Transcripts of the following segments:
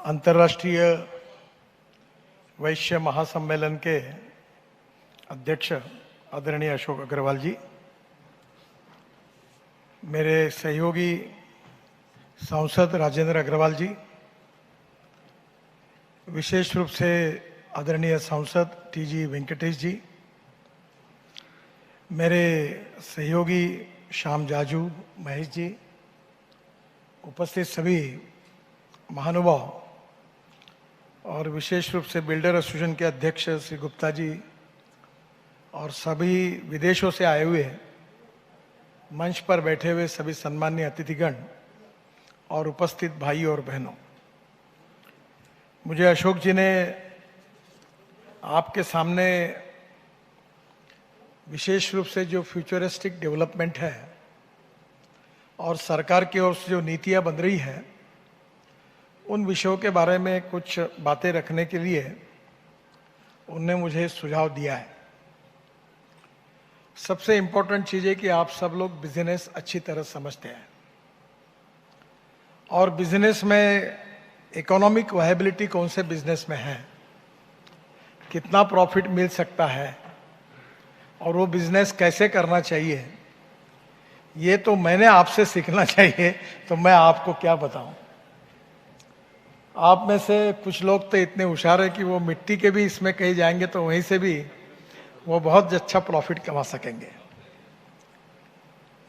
अंतर्राष्ट्रीय वैश्य महासम्मेलन के अध्यक्ष आदरणीय अशोक अग्रवाल जी, मेरे सहयोगी सांसद राजेंद्र अग्रवाल जी, विशेष रूप से आदरणीय सांसद टीजी वेंकटेश जी, मेरे सहयोगी श्याम जाजू महेश जी, उपस्थित सभी महानुभाव और विशेष रूप से बिल्डर एसोसिएशन के अध्यक्ष श्री गुप्ता जी और सभी विदेशों से आए हुए मंच पर बैठे हुए सभी सम्माननीय अतिथिगण और उपस्थित भाई और बहनों, मुझे अशोक जी ने आपके सामने विशेष रूप से जो फ्यूचरिस्टिक डेवलपमेंट है और सरकार की ओर से जो नीतियां बन रही है उन विषयों के बारे में कुछ बातें रखने के लिए उनने मुझे सुझाव दिया है। सबसे इम्पोर्टेंट चीज़ है कि आप सब लोग बिजनेस अच्छी तरह समझते हैं और बिजनेस में इकोनॉमिक वायबिलिटी कौन से बिजनेस में है, कितना प्रॉफिट मिल सकता है और वो बिजनेस कैसे करना चाहिए, ये तो मैंने आपसे सीखना चाहिए, तो मैं आपको क्या बताऊं। आप में से कुछ लोग तो इतने होशियार है कि वो मिट्टी के भी इसमें कहीं जाएंगे तो वहीं से भी वो बहुत अच्छा प्रॉफिट कमा सकेंगे।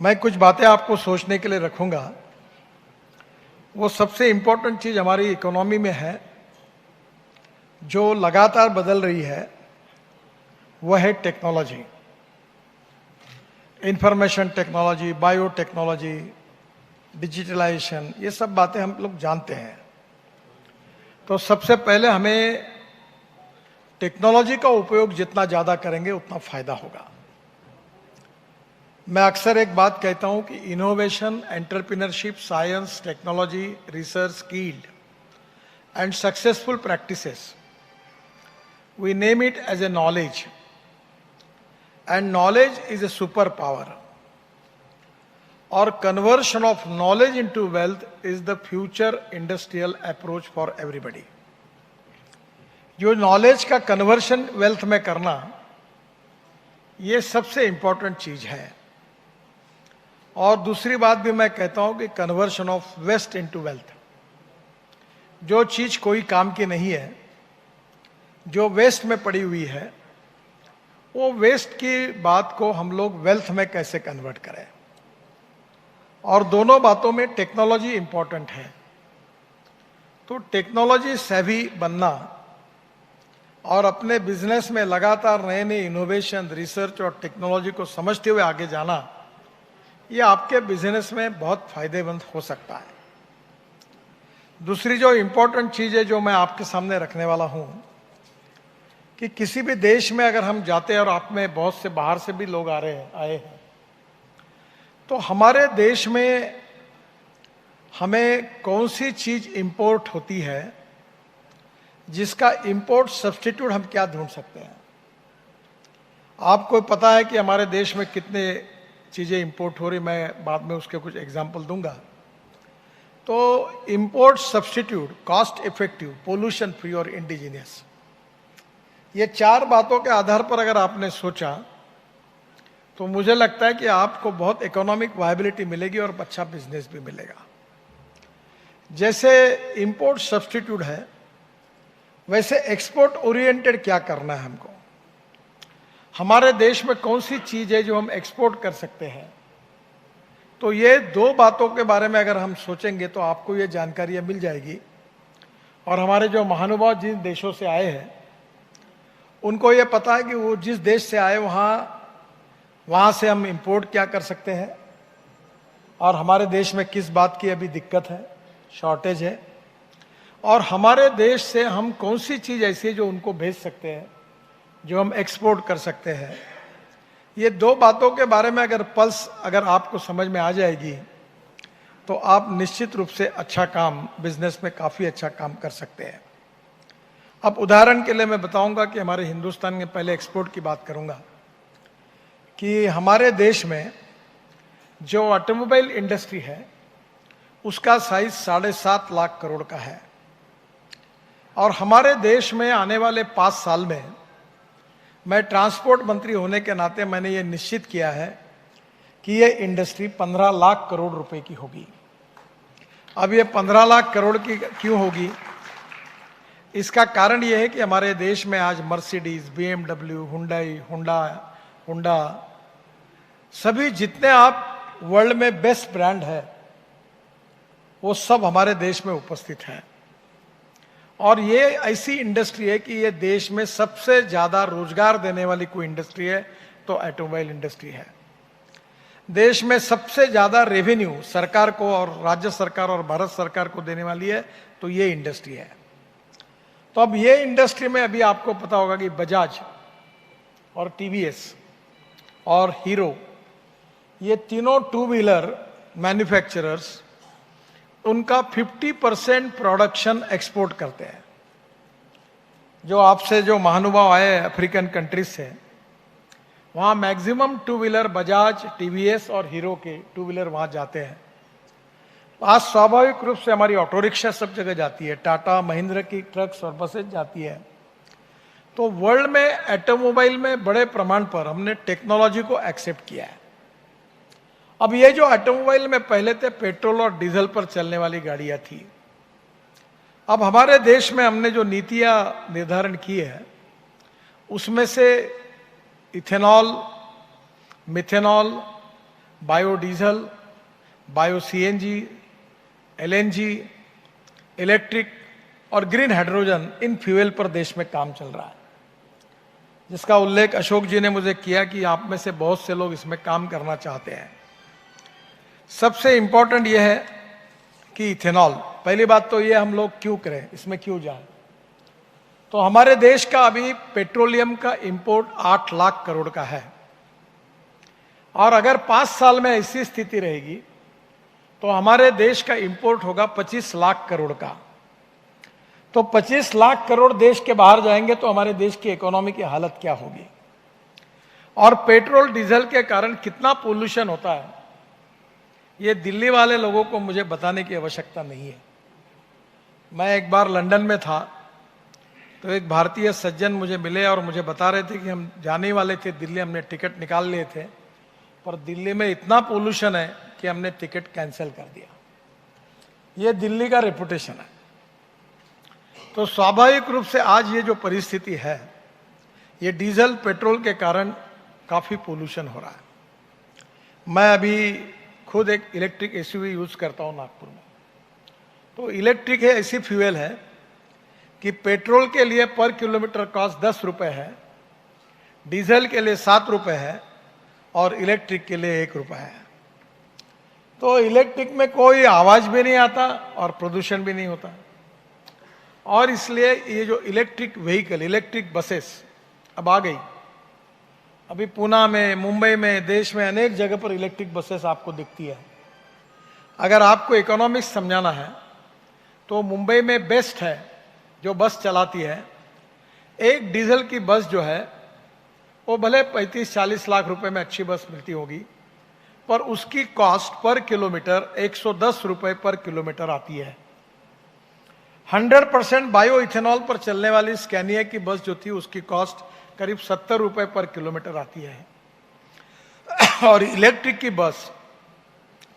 मैं कुछ बातें आपको सोचने के लिए रखूंगा। वो सबसे इम्पोर्टेंट चीज़ हमारी इकोनॉमी में है जो लगातार बदल रही है, वह है technology, information technology, biotechnology, digitalisation, ये सब बातें हम लोग जानते हैं। तो सबसे पहले हमें टेक्नोलॉजी का उपयोग जितना ज़्यादा करेंगे उतना फायदा होगा। मैं अक्सर एक बात कहता हूं कि innovation, entrepreneurship, science, technology, research, skilled and successful practices, we name it as a knowledge, and knowledge is a super power, और conversion of knowledge into wealth is the future industrial approach for everybody. जो knowledge का conversion wealth में करना, ये सबसे important चीज है। और दूसरी बात भी मैं कहता हूं कि conversion of waste into wealth. जो चीज कोई काम की नहीं है, जो वेस्ट में पड़ी हुई है, वो वेस्ट की बात को हम लोग वेल्थ में कैसे कन्वर्ट करें। और दोनों बातों में टेक्नोलॉजी इंपॉर्टेंट है। तो टेक्नोलॉजी सेवी बनना और अपने बिजनेस में लगातार नए नए इनोवेशन, रिसर्च और टेक्नोलॉजी को समझते हुए आगे जाना, ये आपके बिजनेस में बहुत फायदेमंद हो सकता है। दूसरी जो इंपॉर्टेंट चीज है जो मैं आपके सामने रखने वाला हूं कि किसी भी देश में अगर हम जाते हैं, और आप में बहुत से बाहर से भी लोग आए हैं, तो हमारे देश में हमें कौन सी चीज इंपोर्ट होती है जिसका इंपोर्ट सब्स्टिट्यूट हम क्या ढूंढ सकते हैं। आपको पता है कि हमारे देश में कितने चीजें इंपोर्ट हो रही, मैं बाद में उसके कुछ एग्जांपल दूंगा। तो import substitute, cost effective, pollution free और इंडिजिनियस, ये चार बातों के आधार पर अगर आपने सोचा तो मुझे लगता है कि आपको बहुत इकोनॉमिक वायबिलिटी मिलेगी और अच्छा बिजनेस भी मिलेगा। जैसे इंपोर्ट सब्स्टिट्यूट है, वैसे एक्सपोर्ट ओरिएंटेड क्या करना है हमको। हमारे देश में कौन सी चीज है जो हम एक्सपोर्ट कर सकते हैं। तो ये दो बातों के बारे में अगर हम सोचेंगे तो आपको ये जानकारियां मिल जाएगी। और हमारे जो महानुभाव जिन देशों से आए हैं उनको ये पता है कि वो जिस देश से आए वहाँ से हम इंपोर्ट क्या कर सकते हैं और हमारे देश में किस बात की अभी दिक्कत है, शॉर्टेज है, और हमारे देश से हम कौन सी चीज़ ऐसी है जो उनको भेज सकते हैं, जो हम एक्सपोर्ट कर सकते हैं। ये दो बातों के बारे में अगर आपको समझ में आ जाएगी तो आप निश्चित रूप से अच्छा काम, बिजनेस में काफ़ी अच्छा काम कर सकते हैं। अब उदाहरण के लिए मैं बताऊंगा कि हमारे हिंदुस्तान में, पहले एक्सपोर्ट की बात करूंगा, कि हमारे देश में जो ऑटोमोबाइल इंडस्ट्री है उसका साइज 7.5 लाख करोड़ का है। और हमारे देश में आने वाले 5 साल में मैं ट्रांसपोर्ट मंत्री होने के नाते मैंने ये निश्चित किया है कि ये इंडस्ट्री 15 लाख करोड़ रुपए की होगी। अब ये 15 लाख करोड़ की क्यों होगी? इसका कारण ये है कि हमारे देश में आज मर्सिडीज, BMW, हुंडई, होंडा सभी जितने आप वर्ल्ड में बेस्ट ब्रांड है वो सब हमारे देश में उपस्थित हैं। और ये ऐसी इंडस्ट्री है कि ये देश में सबसे ज्यादा रोजगार देने वाली कोई इंडस्ट्री है तो ऑटोमोबाइल इंडस्ट्री है। देश में सबसे ज्यादा रेवेन्यू सरकार को और राज्य सरकार और भारत सरकार को देने वाली है तो ये इंडस्ट्री है। तो अब ये इंडस्ट्री में अभी आपको पता होगा कि बजाज और TVS और हीरो, ये तीनों 2 व्हीलर मैन्युफैक्चरर्स उनका 50% प्रोडक्शन एक्सपोर्ट करते हैं। जो आपसे जो महानुभाव आए अफ्रीकन कंट्रीज से, वहां मैक्सिमम 2 व्हीलर बजाज, TVS और हीरो के 2 व्हीलर वहां जाते हैं। आज स्वाभाविक रूप से हमारी ऑटो रिक्शा सब जगह जाती है, टाटा महिंद्रा की ट्रक्स और बसेज जाती है। तो वर्ल्ड में ऑटोमोबाइल में बड़े प्रमाण पर हमने टेक्नोलॉजी को एक्सेप्ट किया है। अब ये जो ऑटोमोबाइल में पहले थे पेट्रोल और डीजल पर चलने वाली गाड़ियां थी, अब हमारे देश में हमने जो नीतियां निर्धारण की है उसमें से ethanol, methanol, biodiesel, bio CNG, LNG, electric और ग्रीन हाइड्रोजन, इन फ्यूल पर देश में काम चल रहा है, जिसका उल्लेख अशोक जी ने मुझे किया कि आप में से बहुत से लोग इसमें काम करना चाहते हैं। सबसे इंपॉर्टेंट यह है कि इथेनॉल, पहली बात तो ये हम लोग क्यों करें, इसमें क्यों जाएं? तो हमारे देश का अभी पेट्रोलियम का इंपोर्ट 8 लाख करोड़ का है और अगर 5 साल में ऐसी स्थिति रहेगी तो हमारे देश का इंपोर्ट होगा 25 लाख करोड़ का। तो 25 लाख करोड़ देश के बाहर जाएंगे तो हमारे देश की इकोनॉमी की हालत क्या होगी? और पेट्रोल डीजल के कारण कितना पोल्यूशन होता है ये दिल्ली वाले लोगों को मुझे बताने की आवश्यकता नहीं है। मैं एक बार लंदन में था तो एक भारतीय सज्जन मुझे मिले और मुझे बता रहे थे कि हम जाने वाले थे दिल्ली, हमने टिकट निकाल लिए थे, पर दिल्ली में इतना पोल्यूशन है कि हमने टिकट कैंसिल कर दिया। ये दिल्ली का रेपुटेशन है। तो स्वाभाविक रूप से आज ये जो परिस्थिति है ये डीजल पेट्रोल के कारण काफी पोल्यूशन हो रहा है। मैं अभी खुद एक इलेक्ट्रिक SUV यूज करता हूं नागपुर में। तो इलेक्ट्रिक है ऐसी फ्यूल है कि पेट्रोल के लिए पर किलोमीटर कॉस्ट 10 रुपए है, डीजल के लिए 7 रुपए है और इलेक्ट्रिक के लिए 1 रुपया है। तो इलेक्ट्रिक में कोई आवाज भी नहीं आता और प्रदूषण भी नहीं होता। और इसलिए ये जो इलेक्ट्रिक व्हीकल, इलेक्ट्रिक बसेस अब आ गई। अभी पुणे में, मुंबई में, देश में अनेक जगह पर इलेक्ट्रिक बसेस आपको दिखती है। अगर आपको इकोनॉमिक्स समझाना है तो मुंबई में बेस्ट है जो बस चलाती है। एक डीजल की बस जो है वो भले 35-40 लाख रुपए में अच्छी बस मिलती होगी, पर उसकी कॉस्ट पर किलोमीटर 110 रुपए पर किलोमीटर आती है। 100% बायो इथेनॉल पर चलने वाली स्कैनिया की बस जो थी उसकी कॉस्ट करीब 70 रुपए पर किलोमीटर आती है और इलेक्ट्रिक की बस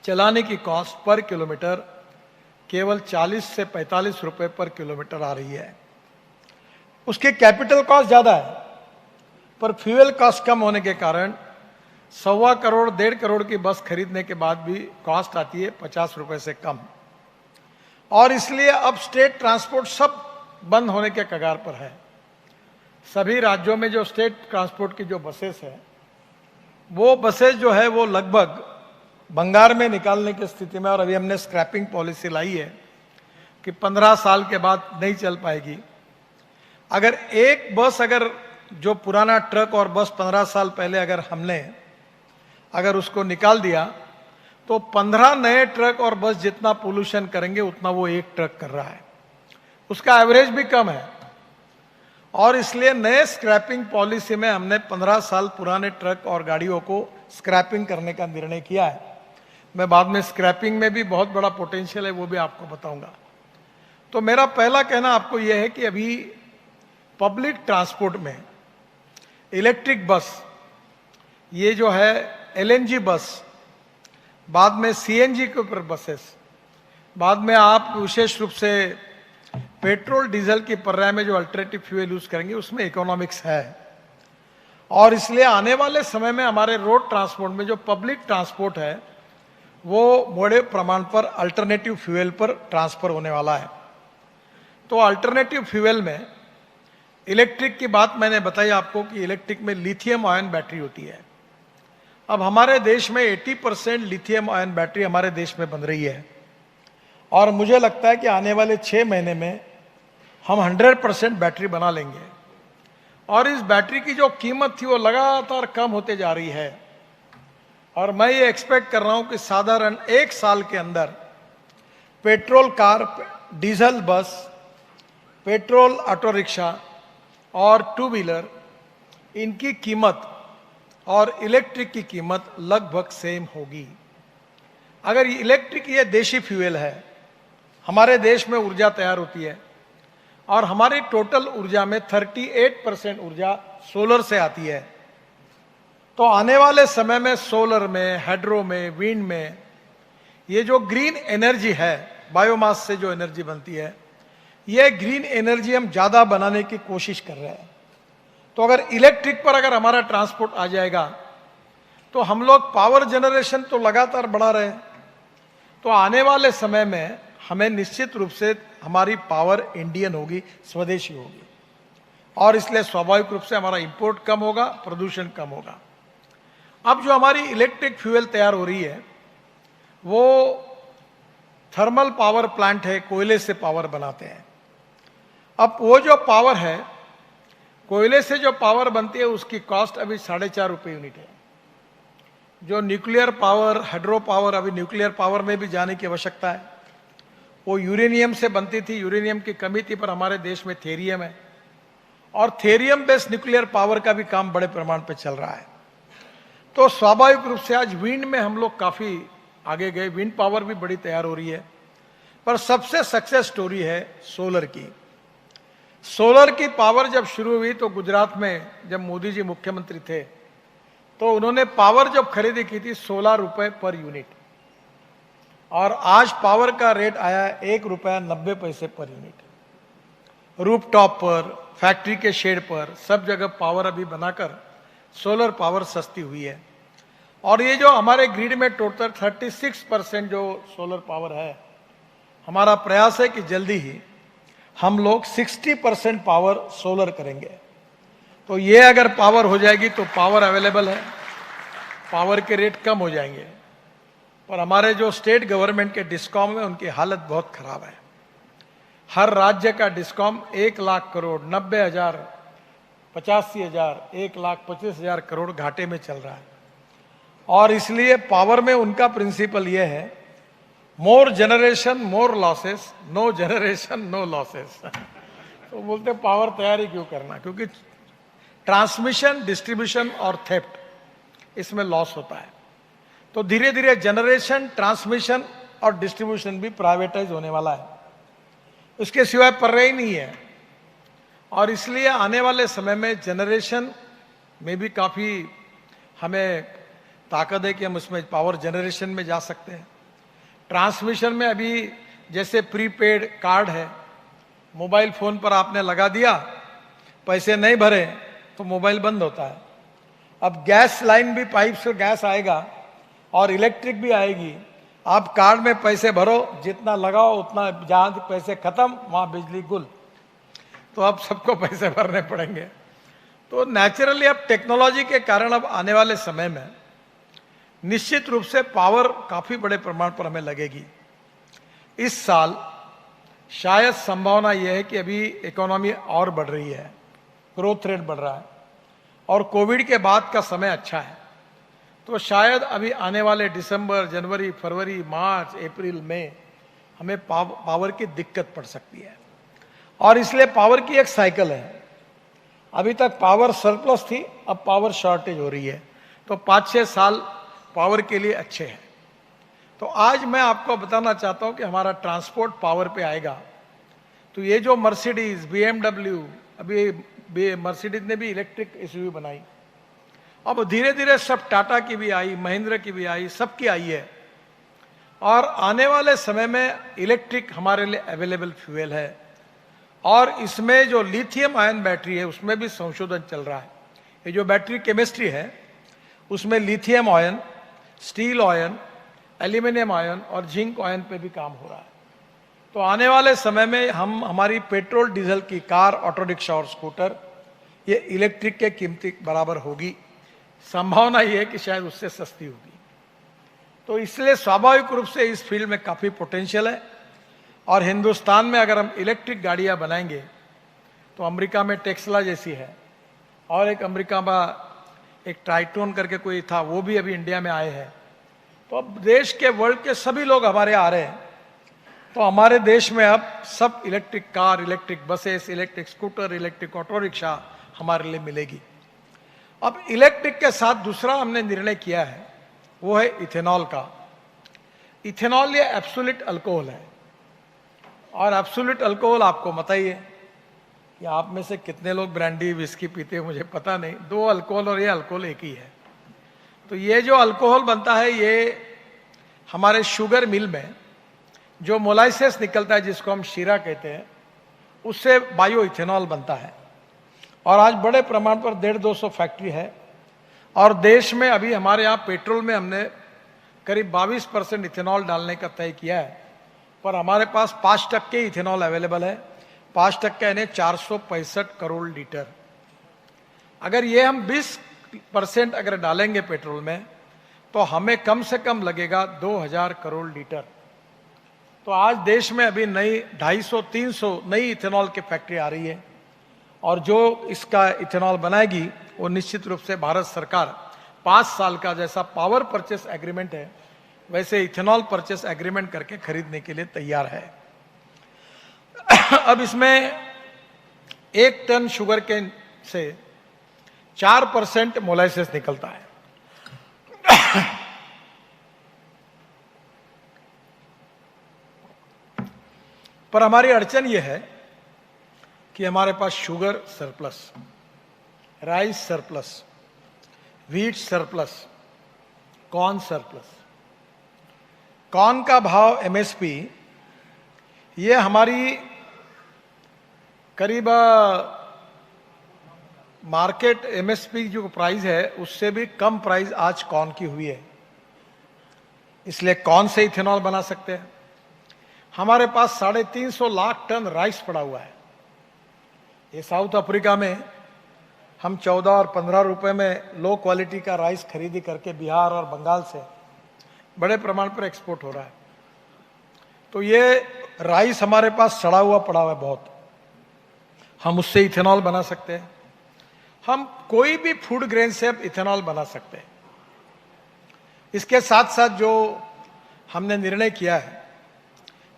चलाने की कॉस्ट पर किलोमीटर केवल 40 से 45 रुपए पर किलोमीटर आ रही है। उसकी कैपिटल कॉस्ट ज्यादा है पर फ्यूल कॉस्ट कम होने के कारण 1.25 करोड़ 1.5 करोड़ की बस खरीदने के बाद भी कॉस्ट आती है 50 रुपए से कम। और इसलिए अब स्टेट ट्रांसपोर्ट सब बंद होने के कगार पर है। सभी राज्यों में जो स्टेट ट्रांसपोर्ट की जो बसेस है वो बसेस जो है वो लगभग भंगार में निकालने की स्थिति में, और अभी हमने स्क्रैपिंग पॉलिसी लाई है कि 15 साल के बाद नहीं चल पाएगी। अगर एक बस, अगर जो पुराना ट्रक और बस 15 साल पहले अगर उसको निकाल दिया तो 15 नए ट्रक और बस जितना पोल्यूशन करेंगे उतना वो एक ट्रक कर रहा है। उसका एवरेज भी कम है और इसलिए नए स्क्रैपिंग पॉलिसी में हमने 15 साल पुराने ट्रक और गाड़ियों को स्क्रैपिंग करने का निर्णय किया है। मैं बाद में स्क्रैपिंग में भी बहुत बड़ा पोटेंशियल है वो भी आपको बताऊंगा। तो मेरा पहला कहना आपको यह है कि अभी पब्लिक ट्रांसपोर्ट में इलेक्ट्रिक बस, ये जो है एलएनजी बस, बाद में सीएनजी के ऊपर बसेस, बाद में आप विशेष रूप से पेट्रोल डीजल की पर्याय में जो अल्टरनेटिव फ्यूल यूज करेंगे, उसमें इकोनॉमिक्स है। और इसलिए आने वाले समय में हमारे रोड ट्रांसपोर्ट में जो पब्लिक ट्रांसपोर्ट है वो बड़े प्रमाण पर अल्टरनेटिव फ्यूल पर ट्रांसफर होने वाला है। तो अल्टरनेटिव फ्यूल में इलेक्ट्रिक की बात मैंने बताई आपको कि इलेक्ट्रिक में लिथियम आयन बैटरी होती है। अब हमारे देश में 80% लिथियम आयन बैटरी हमारे देश में बन रही है और मुझे लगता है कि आने वाले 6 महीने में हम 100% बैटरी बना लेंगे। और इस बैटरी की जो कीमत थी वो लगातार कम होते जा रही है और मैं ये एक्सपेक्ट कर रहा हूं कि साधारण 1 साल के अंदर पेट्रोल कार, डीजल बस, पेट्रोल ऑटो रिक्शा और 2 व्हीलर, इनकी कीमत और इलेक्ट्रिक की कीमत लगभग सेम होगी। अगर इलेक्ट्रिक ये देशी फ्यूल है, हमारे देश में ऊर्जा तैयार होती है और हमारी टोटल ऊर्जा में 38% ऊर्जा सोलर से आती है। तो आने वाले समय में सोलर में, हाइड्रो में, विंड में ये जो ग्रीन एनर्जी है, बायोमास से जो एनर्जी बनती है, ये ग्रीन एनर्जी हम ज्यादा बनाने की कोशिश कर रहे हैं। तो अगर इलेक्ट्रिक पर अगर हमारा ट्रांसपोर्ट आ जाएगा तो हम लोग पावर जनरेशन तो लगातार बढ़ा रहे हैं, तो आने वाले समय में हमें निश्चित रूप से हमारी पावर इंडियन होगी, स्वदेशी होगी और इसलिए स्वाभाविक रूप से हमारा इंपोर्ट कम होगा, प्रदूषण कम होगा। अब जो हमारी इलेक्ट्रिक फ्यूल तैयार हो रही है वो थर्मल पावर प्लांट है, कोयले से पावर बनाते हैं। अब वो जो पावर है, कोयले से जो पावर बनती है उसकी कॉस्ट अभी 4.5 रुपये यूनिट है। जो न्यूक्लियर पावर, हाइड्रो पावर, अभी न्यूक्लियर पावर में भी जाने की आवश्यकता है। वो यूरेनियम से बनती थी, यूरेनियम की कमी थी, पर हमारे देश में थेरियम है और थेरियम बेस्ड न्यूक्लियर पावर का भी काम बड़े प्रमाण पर चल रहा है। तो स्वाभाविक रूप से आज विंड में हम लोग काफी आगे गए, विंड पावर भी बड़ी तैयार हो रही है। पर सबसे सक्सेस स्टोरी है सोलर की। सोलर की पावर जब शुरू हुई तो गुजरात में जब मोदी जी मुख्यमंत्री थे तो उन्होंने पावर जब खरीदी की थी 16 रुपए पर यूनिट और आज पावर का रेट आया है 1 रुपया 90 पैसे पर यूनिट। रूफटॉप पर, फैक्ट्री के शेड पर, सब जगह पावर अभी बनाकर सोलर पावर सस्ती हुई है। और ये जो हमारे ग्रिड में टोटल 36% जो सोलर पावर है, हमारा प्रयास है कि जल्दी ही हम लोग 60% पावर सोलर करेंगे। तो ये अगर पावर हो जाएगी तो पावर अवेलेबल है, पावर के रेट कम हो जाएंगे। पर हमारे जो स्टेट गवर्नमेंट के डिस्कॉम है उनकी हालत बहुत खराब है। हर राज्य का डिस्कॉम 1 लाख करोड़, 90,000, 85,000, 1,25,000 करोड़ घाटे में चल रहा है। और इसलिए पावर में उनका प्रिंसिपल ये है, more generation more losses, no generation no losses. तो बोलते पावर तैयारी क्यों करना, क्योंकि ट्रांसमिशन, डिस्ट्रीब्यूशन और थेफ्ट, इसमें लॉस होता है। तो धीरे धीरे जनरेशन, ट्रांसमिशन और डिस्ट्रीब्यूशन भी प्राइवेटाइज होने वाला है, उसके सिवाय पर ही नहीं है। और इसलिए आने वाले समय में जनरेशन में भी काफी हमें ताकत है कि हम उसमें पावर जनरेशन में जा सकते हैं। ट्रांसमिशन में अभी जैसे प्रीपेड कार्ड है, मोबाइल फोन पर आपने लगा दिया, पैसे नहीं भरे तो मोबाइल बंद होता है। अब गैस लाइन भी, पाइप से गैस आएगा और इलेक्ट्रिक भी आएगी। आप कार्ड में पैसे भरो, जितना लगाओ उतना, जहां पैसे खत्म वहां बिजली गुल। तो अब सबको पैसे भरने पड़ेंगे। तो नेचुरली अब टेक्नोलॉजी के कारण अब आने वाले समय में निश्चित रूप से पावर काफी बड़े प्रमाण पर हमें लगेगी। इस साल शायद संभावना यह है कि अभी इकोनॉमी और बढ़ रही है, ग्रोथ रेट बढ़ रहा है और कोविड के बाद का समय अच्छा है। तो शायद अभी आने वाले दिसंबर, जनवरी, फरवरी, मार्च, अप्रैल में हमें पावर की दिक्कत पड़ सकती है। और इसलिए पावर की एक साइकिल है। अभी तक पावर सरप्लस थी, अब पावर शॉर्टेज हो रही है। तो 5-6 साल पावर के लिए अच्छे हैं। तो आज मैं आपको बताना चाहता हूं कि हमारा ट्रांसपोर्ट पावर पे आएगा तो ये जो मर्सिडीज, BMW, अभी मर्सिडीज ने भी इलेक्ट्रिक एसयूवी बनाई, अब धीरे धीरे सब टाटा की भी आई, महिंद्रा की भी आई, सबकी आई है। और आने वाले समय में इलेक्ट्रिक हमारे लिए अवेलेबल फ्यूल है। और इसमें जो लिथियम आयन बैटरी है उसमें भी संशोधन चल रहा है। ये जो बैटरी केमिस्ट्री है उसमें lithium ion, steel ion, aluminium ion और जिंक आयन पे भी काम हो रहा है। तो आने वाले समय में हमारी पेट्रोल डीजल की कार, ऑटो रिक्शा और स्कूटर ये इलेक्ट्रिक के कीमती बराबर होगी। संभावना ये है कि शायद उससे सस्ती होगी। तो इसलिए स्वाभाविक रूप से इस फील्ड में काफ़ी पोटेंशियल है। और हिंदुस्तान में अगर हम इलेक्ट्रिक गाड़ियां बनाएंगे तो अमेरिका में टेस्ला जैसी है, और एक अमेरिका में एक ट्राइटोन करके कोई था, वो भी अभी इंडिया में आए हैं। तो अब देश के, वर्ल्ड के सभी लोग हमारे आ रहे हैं। तो हमारे देश में अब सब electric car, electric buses, electric scooter, electric auto rickshaw हमारे लिए मिलेगी। अब इलेक्ट्रिक के साथ दूसरा हमने निर्णय किया है, वो है इथेनॉल का। इथेनॉल ये एब्सोल्यूट अल्कोहल है, और एब्सोल्यूट अल्कोहल आपको पता ही है कि आप में से कितने लोग ब्रांडी विस्की पीते हैं मुझे पता नहीं। दो अल्कोहल और ये अल्कोहल एक ही है। तो ये जो अल्कोहल बनता है ये हमारे शुगर मिल में जो मोलाइसेस निकलता है, जिसको हम शीरा कहते हैं, उससे बायो इथेनॉल बनता है। और आज बड़े प्रमाण पर 150-200 फैक्ट्री है। और देश में अभी हमारे यहाँ पेट्रोल में हमने करीब 22% इथेनॉल डालने का तय किया है, पर हमारे पास 5% इथेनॉल अवेलेबल है। 5% यानी 465 करोड़ लीटर। अगर ये हम 20% अगर डालेंगे पेट्रोल में तो हमें कम से कम लगेगा 2000 करोड़ लीटर। तो आज देश में अभी नई 250-300 नई इथेनॉल की फैक्ट्री आ रही है, और जो इसका इथेनॉल बनाएगी वो निश्चित रूप से भारत सरकार 5 साल का जैसा पावर परचेस एग्रीमेंट है वैसे इथेनॉल परचेस एग्रीमेंट करके खरीदने के लिए तैयार है। अब इसमें 1 टन शुगर केन से 4% मोलाइसेस निकलता है। पर हमारी अड़चन यह है कि हमारे पास sugar surplus, rice surplus, wheat surplus, corn surplus. Corn का भाव MSP ये हमारी करीब मार्केट MSP जो प्राइस है उससे भी कम प्राइस आज कॉर्न की हुई है। इसलिए कॉर्न से इथेनॉल बना सकते हैं। हमारे पास 350 लाख टन राइस पड़ा हुआ है। ये साउथ अफ्रीका में हम 14 और 15 रुपए में लो क्वालिटी का राइस खरीदी करके बिहार और बंगाल से बड़े प्रमाण पर एक्सपोर्ट हो रहा है। तो ये राइस हमारे पास सड़ा हुआ पड़ा हुआ है बहुत, हम उससे इथेनॉल बना सकते हैं। हम कोई भी फूड ग्रेन से अब इथेनॉल बना सकते हैं। इसके साथ साथ जो हमने निर्णय किया है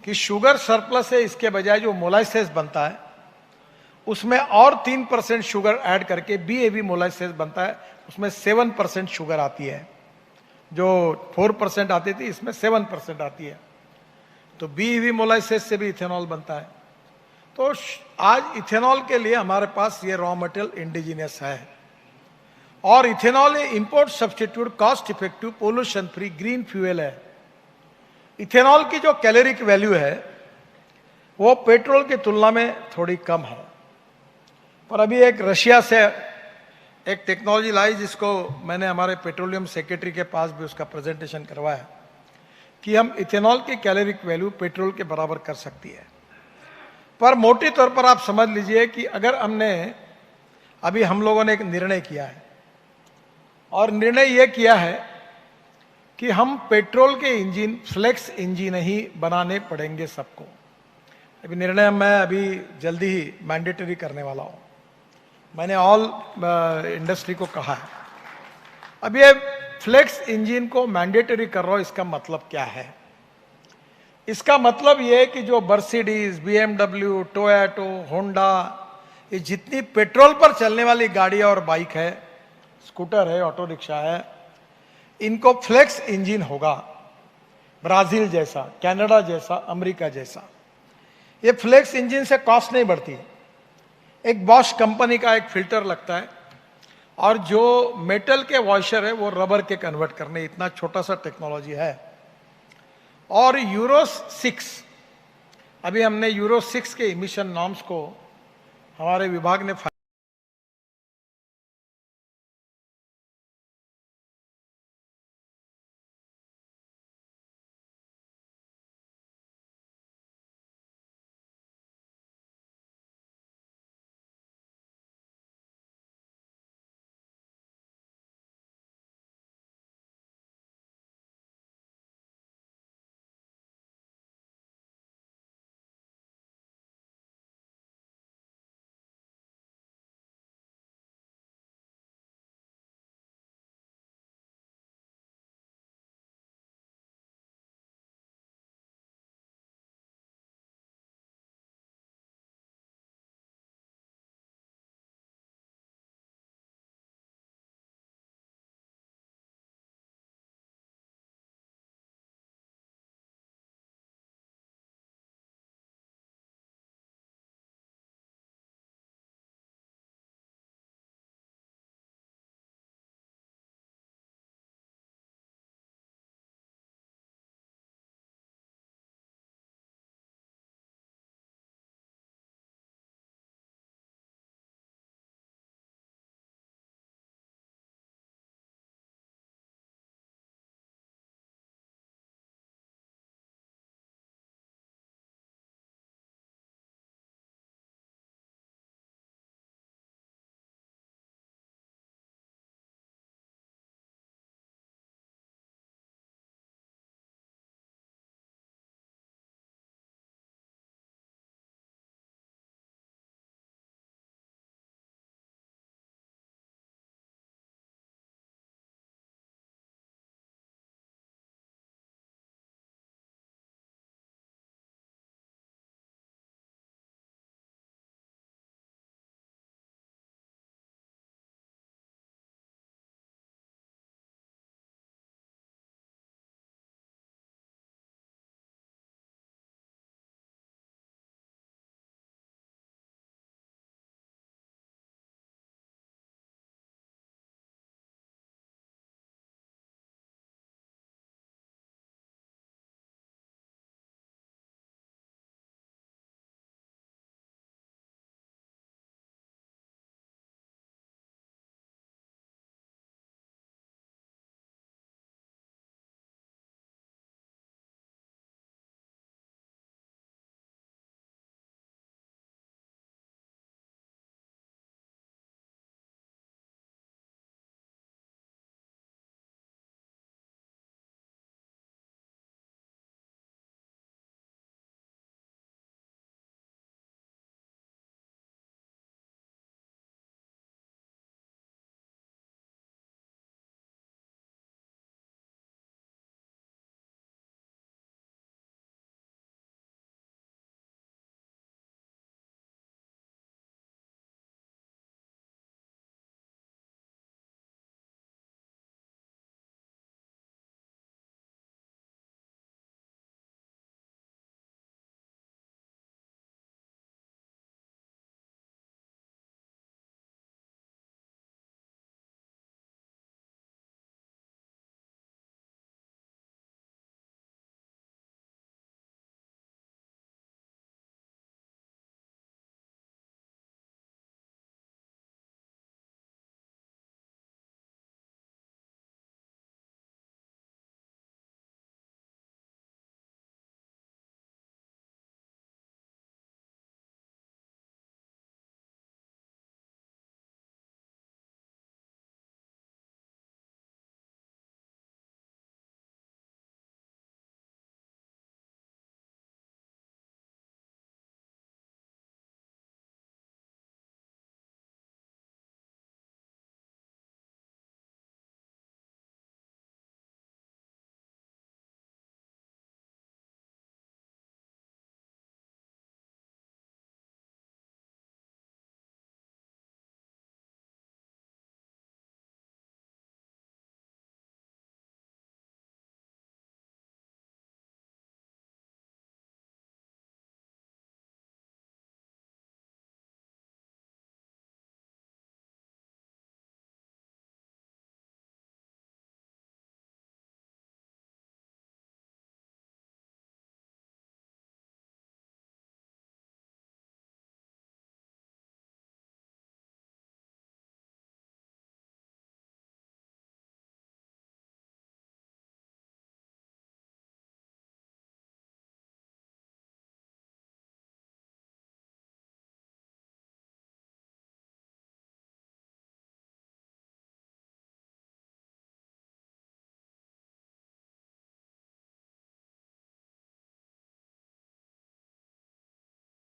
कि शुगर सरप्लस है, इसके बजाय जो मोलाइसेस बनता है उसमें और 3% शुगर ऐड करके BAB मोलाइसेस बनता है। उसमें 7% शुगर आती है, जो 4% आती थी इसमें 7% आती है। तो BAB मोलाइसेस से भी इथेनॉल बनता है। तो आज इथेनॉल के लिए हमारे पास ये रॉ मटेरियल इंडिजिनियस है। और ethanol import substitute, cost effective, pollution free, green fuel है। इथेनॉल की जो कैलोरिक वैल्यू है वो पेट्रोल की तुलना में थोड़ी कम है। पर अभी एक रशिया से एक टेक्नोलॉजी लाई, जिसको मैंने हमारे पेट्रोलियम सेक्रेटरी के पास भी उसका प्रेजेंटेशन करवाया, कि हम इथेनॉल की कैलोरिक वैल्यू पेट्रोल के बराबर कर सकती है। पर मोटे तौर पर आप समझ लीजिए कि अगर अभी हम लोगों ने एक निर्णय किया है, और निर्णय यह किया है कि हम पेट्रोल के इंजन, फ्लेक्स इंजन ही बनाने पड़ेंगे सबको। अभी निर्णय मैं अभी जल्दी ही मैंडेटरी करने वाला हूं। मैंने ऑल इंडस्ट्री को कहा है। अब ये फ्लेक्स इंजन को मैंडेटरी कर रहा हूं, इसका मतलब क्या है? इसका मतलब ये है कि जो मर्सिडीज, BMW, टोयोटो, होंडा, ये जितनी पेट्रोल पर चलने वाली गाड़ियां और बाइक है, स्कूटर है, ऑटो रिक्शा है, इनको फ्लेक्स इंजन होगा। ब्राजील जैसा, कनाडा जैसा, अमेरिका जैसा। ये फ्लेक्स इंजन से कॉस्ट नहीं बढ़ती है। एक बॉश कंपनी का एक फिल्टर लगता है और जो मेटल के वॉशर है वो रबर के कन्वर्ट करने, इतना छोटा सा टेक्नोलॉजी है। और यूरो 6, अभी हमने यूरो 6 के इमिशन नॉर्म्स को हमारे विभाग ने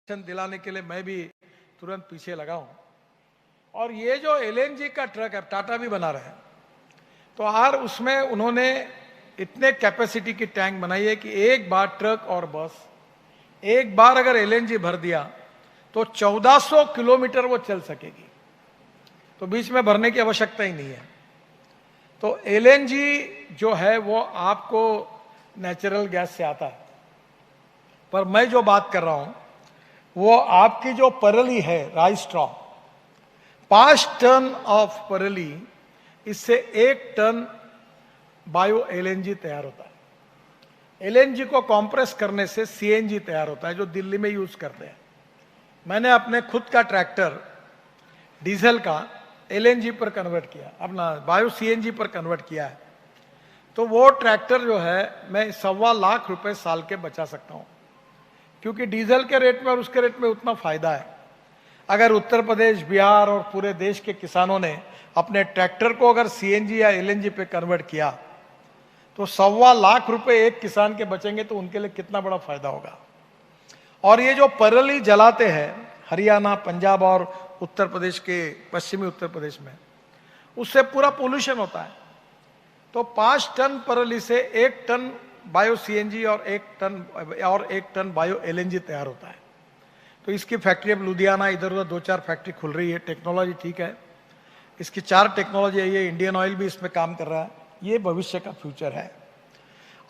दिलाने के लिए मैं भी तुरंत पीछे लगा हूं। और ये जो एलएनजी का ट्रक है, टाटा भी बना रहा है, तो यार उसमें उन्होंने इतने कैपेसिटी की टैंक बनाई है कि एक बार ट्रक और बस एक बार अगर एलएनजी भर दिया तो 1400 किलोमीटर वो चल सकेगी, तो बीच में भरने की आवश्यकता ही नहीं है। तो एलएनजी जो है वो आपको नेचुरल गैस से आता है, पर मैं जो बात कर रहा हूं वो आपकी जो परली है राइस स्ट्रॉ, 5 टन ऑफ परली, इससे 1 टन बायो एलएनजी तैयार होता है। एलएनजी को कंप्रेस करने से सीएनजी तैयार होता है, जो दिल्ली में यूज करते हैं। मैंने अपने खुद का ट्रैक्टर डीजल का एलएनजी पर कन्वर्ट किया, अपना बायो सीएनजी पर कन्वर्ट किया है। तो वो ट्रैक्टर जो है मैं 1.25 लाख रुपए साल के बचा सकता हूं, क्योंकि डीजल के रेट में और उसके रेट में उतना फायदा है। अगर उत्तर प्रदेश, बिहार और पूरे देश के किसानों ने अपने ट्रैक्टर को अगर सीएनजी या एलएनजी पे कन्वर्ट किया तो 1.25 लाख रुपए एक किसान के बचेंगे, तो उनके लिए कितना बड़ा फायदा होगा। और ये जो परली जलाते हैं हरियाणा, पंजाब और उत्तर प्रदेश के पश्चिमी उत्तर प्रदेश में, उससे पूरा पोल्यूशन होता है। तो 5 टन परली से 1 टन बायो सीएनजी और 1 टन बायो एलएनजी तैयार होता है। तो इसकी फैक्ट्री अब लुधियाना, इधर उधर 2-4 फैक्ट्री खुल रही है। टेक्नोलॉजी ठीक है, इसकी 4 टेक्नोलॉजी है। ये इंडियन ऑयल भी इसमें काम कर रहा है। ये भविष्य का फ्यूचर है।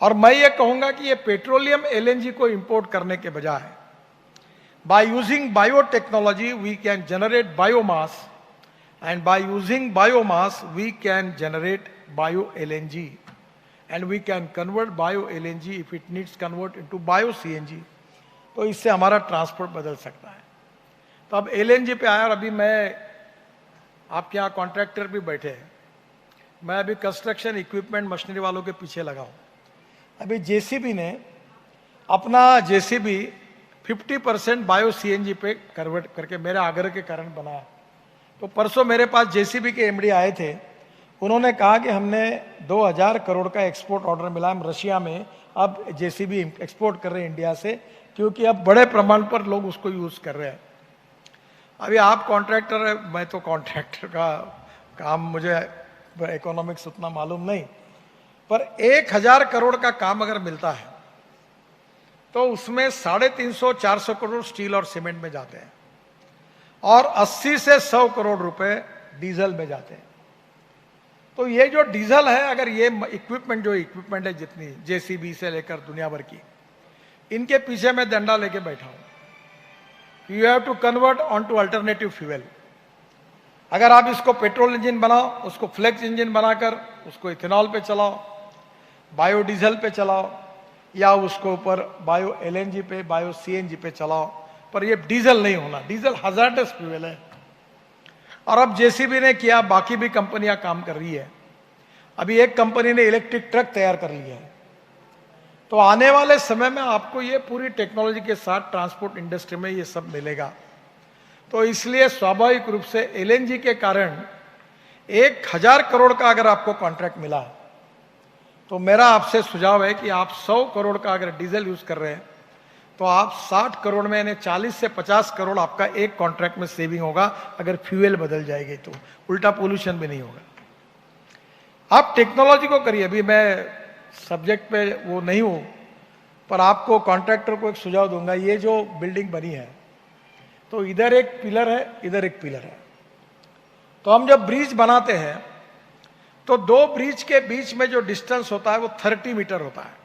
और मैं ये कहूंगा कि ये पेट्रोलियम एलएनजी को इंपोर्ट करने के बजाय by using biotechnology we can generate biomass, and by using biomass we can generate bio LNG, and we can convert bio LNG if it needs convert into bio CNG। तो इससे हमारा transport बदल सकता है। तो अब एलएनजी पे आया, और अभी मैं आपके यहाँ कॉन्ट्रैक्टर भी बैठे हैं, मैं अभी कंस्ट्रक्शन इक्विपमेंट मशीनरी वालों के पीछे लगा हूँ। अभी जेसीबी ने अपना जेसीबी 50% बायो सीएनजी पे कन्वर्ट करके मेरे आग्रह के कारण बनाया। तो परसों मेरे पास जेसीबी के एमडी आए थे, उन्होंने कहा कि हमने 2000 करोड़ का एक्सपोर्ट ऑर्डर मिला, हम रशिया में अब जेसीबी एक्सपोर्ट कर रहे हैं इंडिया से, क्योंकि अब बड़े प्रमाण पर लोग उसको यूज कर रहे हैं। अभी आप कॉन्ट्रैक्टर है, मैं तो कॉन्ट्रैक्टर का काम, मुझे इकोनॉमिक्स उतना मालूम नहीं, पर 1000 करोड़ का काम अगर मिलता है तो उसमें 350-400 करोड़ स्टील और सीमेंट में जाते हैं, और 80 से 100 करोड़ रुपए डीजल में जाते हैं। तो ये जो डीजल है, अगर ये इक्विपमेंट है जितनी जेसीबी से लेकर दुनिया भर की, इनके पीछे मैं डंडा लेके बैठा हूं। You have to convert on to alternative fuel. अगर आप इसको पेट्रोल इंजन बनाओ, उसको फ्लेक्स इंजन बनाकर उसको इथेनॉल पे चलाओ, बायोडीजल पे चलाओ, या उसको ऊपर बायो एलएनजी पे, बायो सीएनजी पे चलाओ, पर ये डीजल नहीं होना। डीजल हजार्डस फ्यूल है। और अब जेसीबी ने किया, बाकी भी कंपनियां काम कर रही है। अभी एक कंपनी ने इलेक्ट्रिक ट्रक तैयार कर लिया है। तो आने वाले समय में आपको ये पूरी टेक्नोलॉजी के साथ ट्रांसपोर्ट इंडस्ट्री में ये सब मिलेगा। तो इसलिए स्वाभाविक रूप से एलएनजी के कारण 1000 करोड़ का अगर आपको कॉन्ट्रैक्ट मिला, तो मेरा आपसे सुझाव है कि आप 100 करोड़ का अगर डीजल यूज कर रहे हैं तो आप 60 करोड़ में, यानी 40 से 50 करोड़ आपका एक कॉन्ट्रैक्ट में सेविंग होगा, अगर फ्यूल बदल जाएगी तो। उल्टा पोल्यूशन भी नहीं होगा। आप टेक्नोलॉजी को करिए। अभी मैं सब्जेक्ट पे वो नहीं हूं, पर आपको कॉन्ट्रैक्टर को एक सुझाव दूंगा। ये जो बिल्डिंग बनी है, तो इधर एक पिलर है, इधर एक पिलर है। तो हम जब ब्रिज बनाते हैं तो 2 ब्रिज के बीच में जो डिस्टेंस होता है वो 30 मीटर होता है।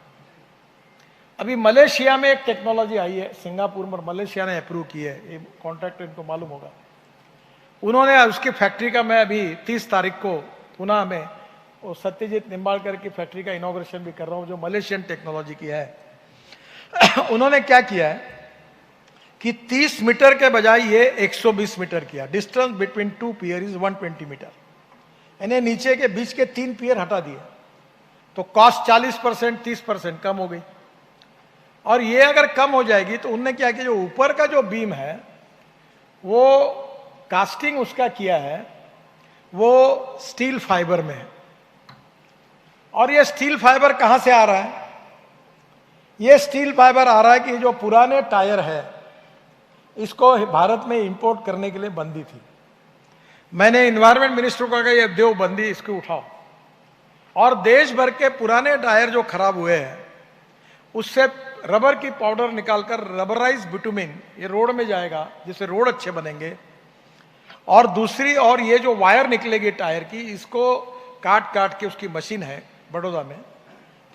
अभी मलेशिया में एक टेक्नोलॉजी आई है, सिंगापुर में, मलेशिया ने अप्रूव की है, ये कॉन्ट्रैक्टर इनको मालूम होगा। उन्होंने उसकी फैक्ट्री का, मैं अभी 30 तारीख को पुणे में वो सत्यजीत निम्बालकर की फैक्ट्री का इनॉग्रेशन भी कर रहा हूं, जो मलेशियन टेक्नोलॉजी की है। उन्होंने क्या किया है कि 30 मीटर के बजाय ये 120 मीटर किया। Distance between 2 pier is 120 metre, यानी नीचे के बीच के 3 पियर हटा दिए, तो कॉस्ट 40%, 30% कम हो गई। और ये अगर कम हो जाएगी तो उनने क्या किया, जो ऊपर का जो बीम है वो कास्टिंग उसका किया है, वो स्टील फाइबर में है। और ये स्टील फाइबर कहां से आ रहा है? ये स्टील फाइबर आ रहा है कि जो पुराने टायर है इसको भारत में इंपोर्ट करने के लिए बंदी थी। मैंने इन्वायरमेंट मिनिस्टर को कहा ये देव बंदी इसको उठाओ, और देश भर के पुराने टायर जो खराब हुए हैं उससे रबर की पाउडर निकालकर रबराइज बिटुमिन ये रोड में जाएगा, जिससे रोड अच्छे बनेंगे। और दूसरी और ये जो वायर निकलेगी टायर की, इसको काट काट के उसकी मशीन है बड़ौदा में,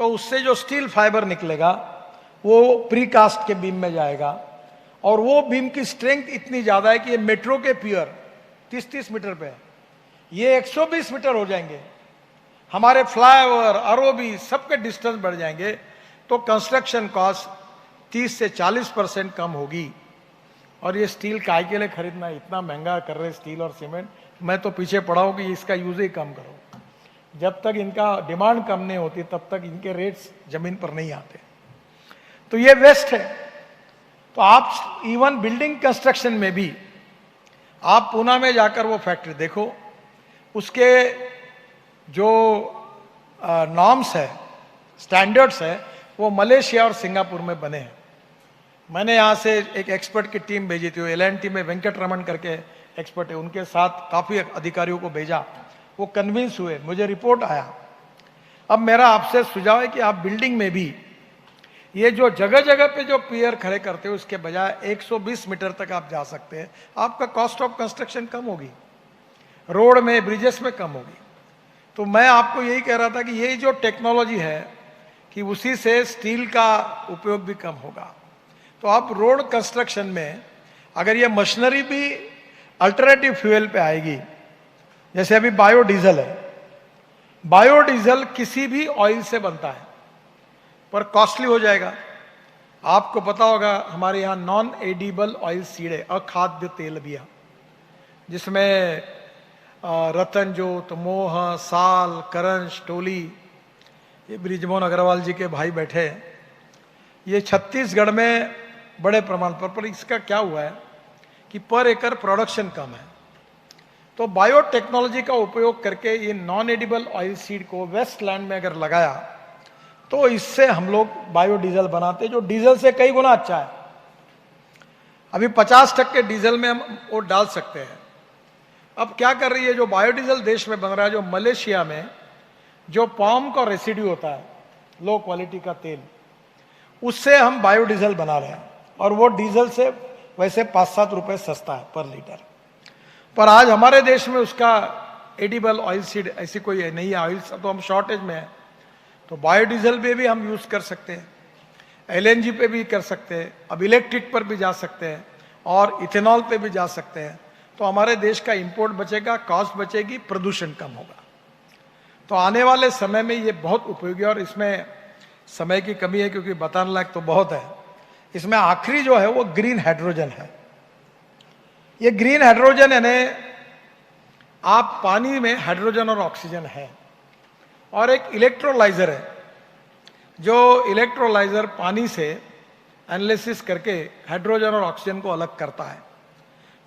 तो उससे जो स्टील फाइबर निकलेगा वो प्रीकास्ट के बीम में जाएगा, और वो बीम की स्ट्रेंथ इतनी ज्यादा है कि ये मेट्रो के पियर 30-30 मीटर पे है, ये 120 मीटर हो जाएंगे। हमारे फ्लाईओवर, आरओबी सबके डिस्टेंस बढ़ जाएंगे, तो कंस्ट्रक्शन कॉस्ट 30 से 40% कम होगी। और ये स्टील काय के लिए खरीदना, इतना महंगा कर रहे स्टील और सीमेंट। मैं तो पीछे पड़ा हूं कि इसका यूज ही कम करो। जब तक इनका डिमांड कम नहीं होती तब तक इनके रेट्स जमीन पर नहीं आते। तो ये वेस्ट है। तो आप इवन बिल्डिंग कंस्ट्रक्शन में भी आप पूना में जाकर वो फैक्ट्री देखो, उसके जो नॉर्म्स है, स्टैंडर्ड्स है, वो मलेशिया और सिंगापुर में बने हैं। मैंने यहाँ से एक एक्सपर्ट की टीम भेजी थी, एल&टी में वेंकट रमन करके एक्सपर्ट है, उनके साथ काफ़ी अधिकारियों को भेजा, वो कन्विंस हुए, मुझे रिपोर्ट आया। अब मेरा आपसे सुझाव है कि आप बिल्डिंग में भी ये जो जगह जगह पे जो पियर खड़े करते हो उसके बजाय 120 मीटर तक आप जा सकते हैं, आपका कॉस्ट ऑफ कंस्ट्रक्शन कम होगी, रोड में, ब्रिजेस में कम होगी। तो मैं आपको यही कह रहा था कि ये जो टेक्नोलॉजी है कि उसी से स्टील का उपयोग भी कम होगा। तो आप रोड कंस्ट्रक्शन में अगर ये मशीनरी भी अल्टरनेटिव फ्यूल पे आएगी, जैसे अभी बायोडीजल है, बायोडीजल किसी भी ऑयल से बनता है पर कॉस्टली हो जाएगा। आपको पता होगा हमारे यहाँ नॉन एडिबल ऑयल सीड है, अखाद्य तेल बिया, जिसमें रतनजोत, मोह, साल, करंश, टोली, ये ब्रिजमोहन अग्रवाल जी के भाई बैठे हैं। ये छत्तीसगढ़ में बड़े प्रमाण पर इसका क्या हुआ है कि पर एकड़ प्रोडक्शन कम है, तो बायोटेक्नोलॉजी का उपयोग करके ये नॉन एडिबल ऑयल सीड को वेस्ट लैंड में अगर लगाया तो इससे हम लोग बायोडीजल बनाते, जो डीजल से कई गुना अच्छा है। अभी 50% डीजल में हम वो डाल सकते हैं। अब क्या कर रही है, जो बायोडीजल देश में बन रहा है, जो मलेशिया में जो पाम का रेसिड्यू होता है, लो क्वालिटी का तेल, उससे हम बायोडीजल बना रहे हैं, और वो डीजल से वैसे 5-7 रुपए सस्ता है पर लीटर। पर आज हमारे देश में उसका एडिबल ऑयल सीड ऐसी कोई नहीं है, ऑयल तो हम शॉर्टेज में है, तो बायोडीजल पे भी हम यूज कर सकते हैं, एलएनजी पे भी कर सकते हैं, अब इलेक्ट्रिक पर भी जा सकते हैं, और इथेनॉल पे भी जा सकते हैं। तो हमारे देश का इंपोर्ट बचेगा, कॉस्ट बचेगी, प्रदूषण कम होगा। तो आने वाले समय में ये बहुत उपयोगी, और इसमें समय की कमी है क्योंकि बताने लायक तो बहुत है। इसमें आखिरी जो है वो ग्रीन हाइड्रोजन है। ये ग्रीन हाइड्रोजन यानी आप पानी में हाइड्रोजन और ऑक्सीजन है, और एक इलेक्ट्रोलाइजर है, जो इलेक्ट्रोलाइजर पानी से एनालिसिस करके हाइड्रोजन और ऑक्सीजन को अलग करता है।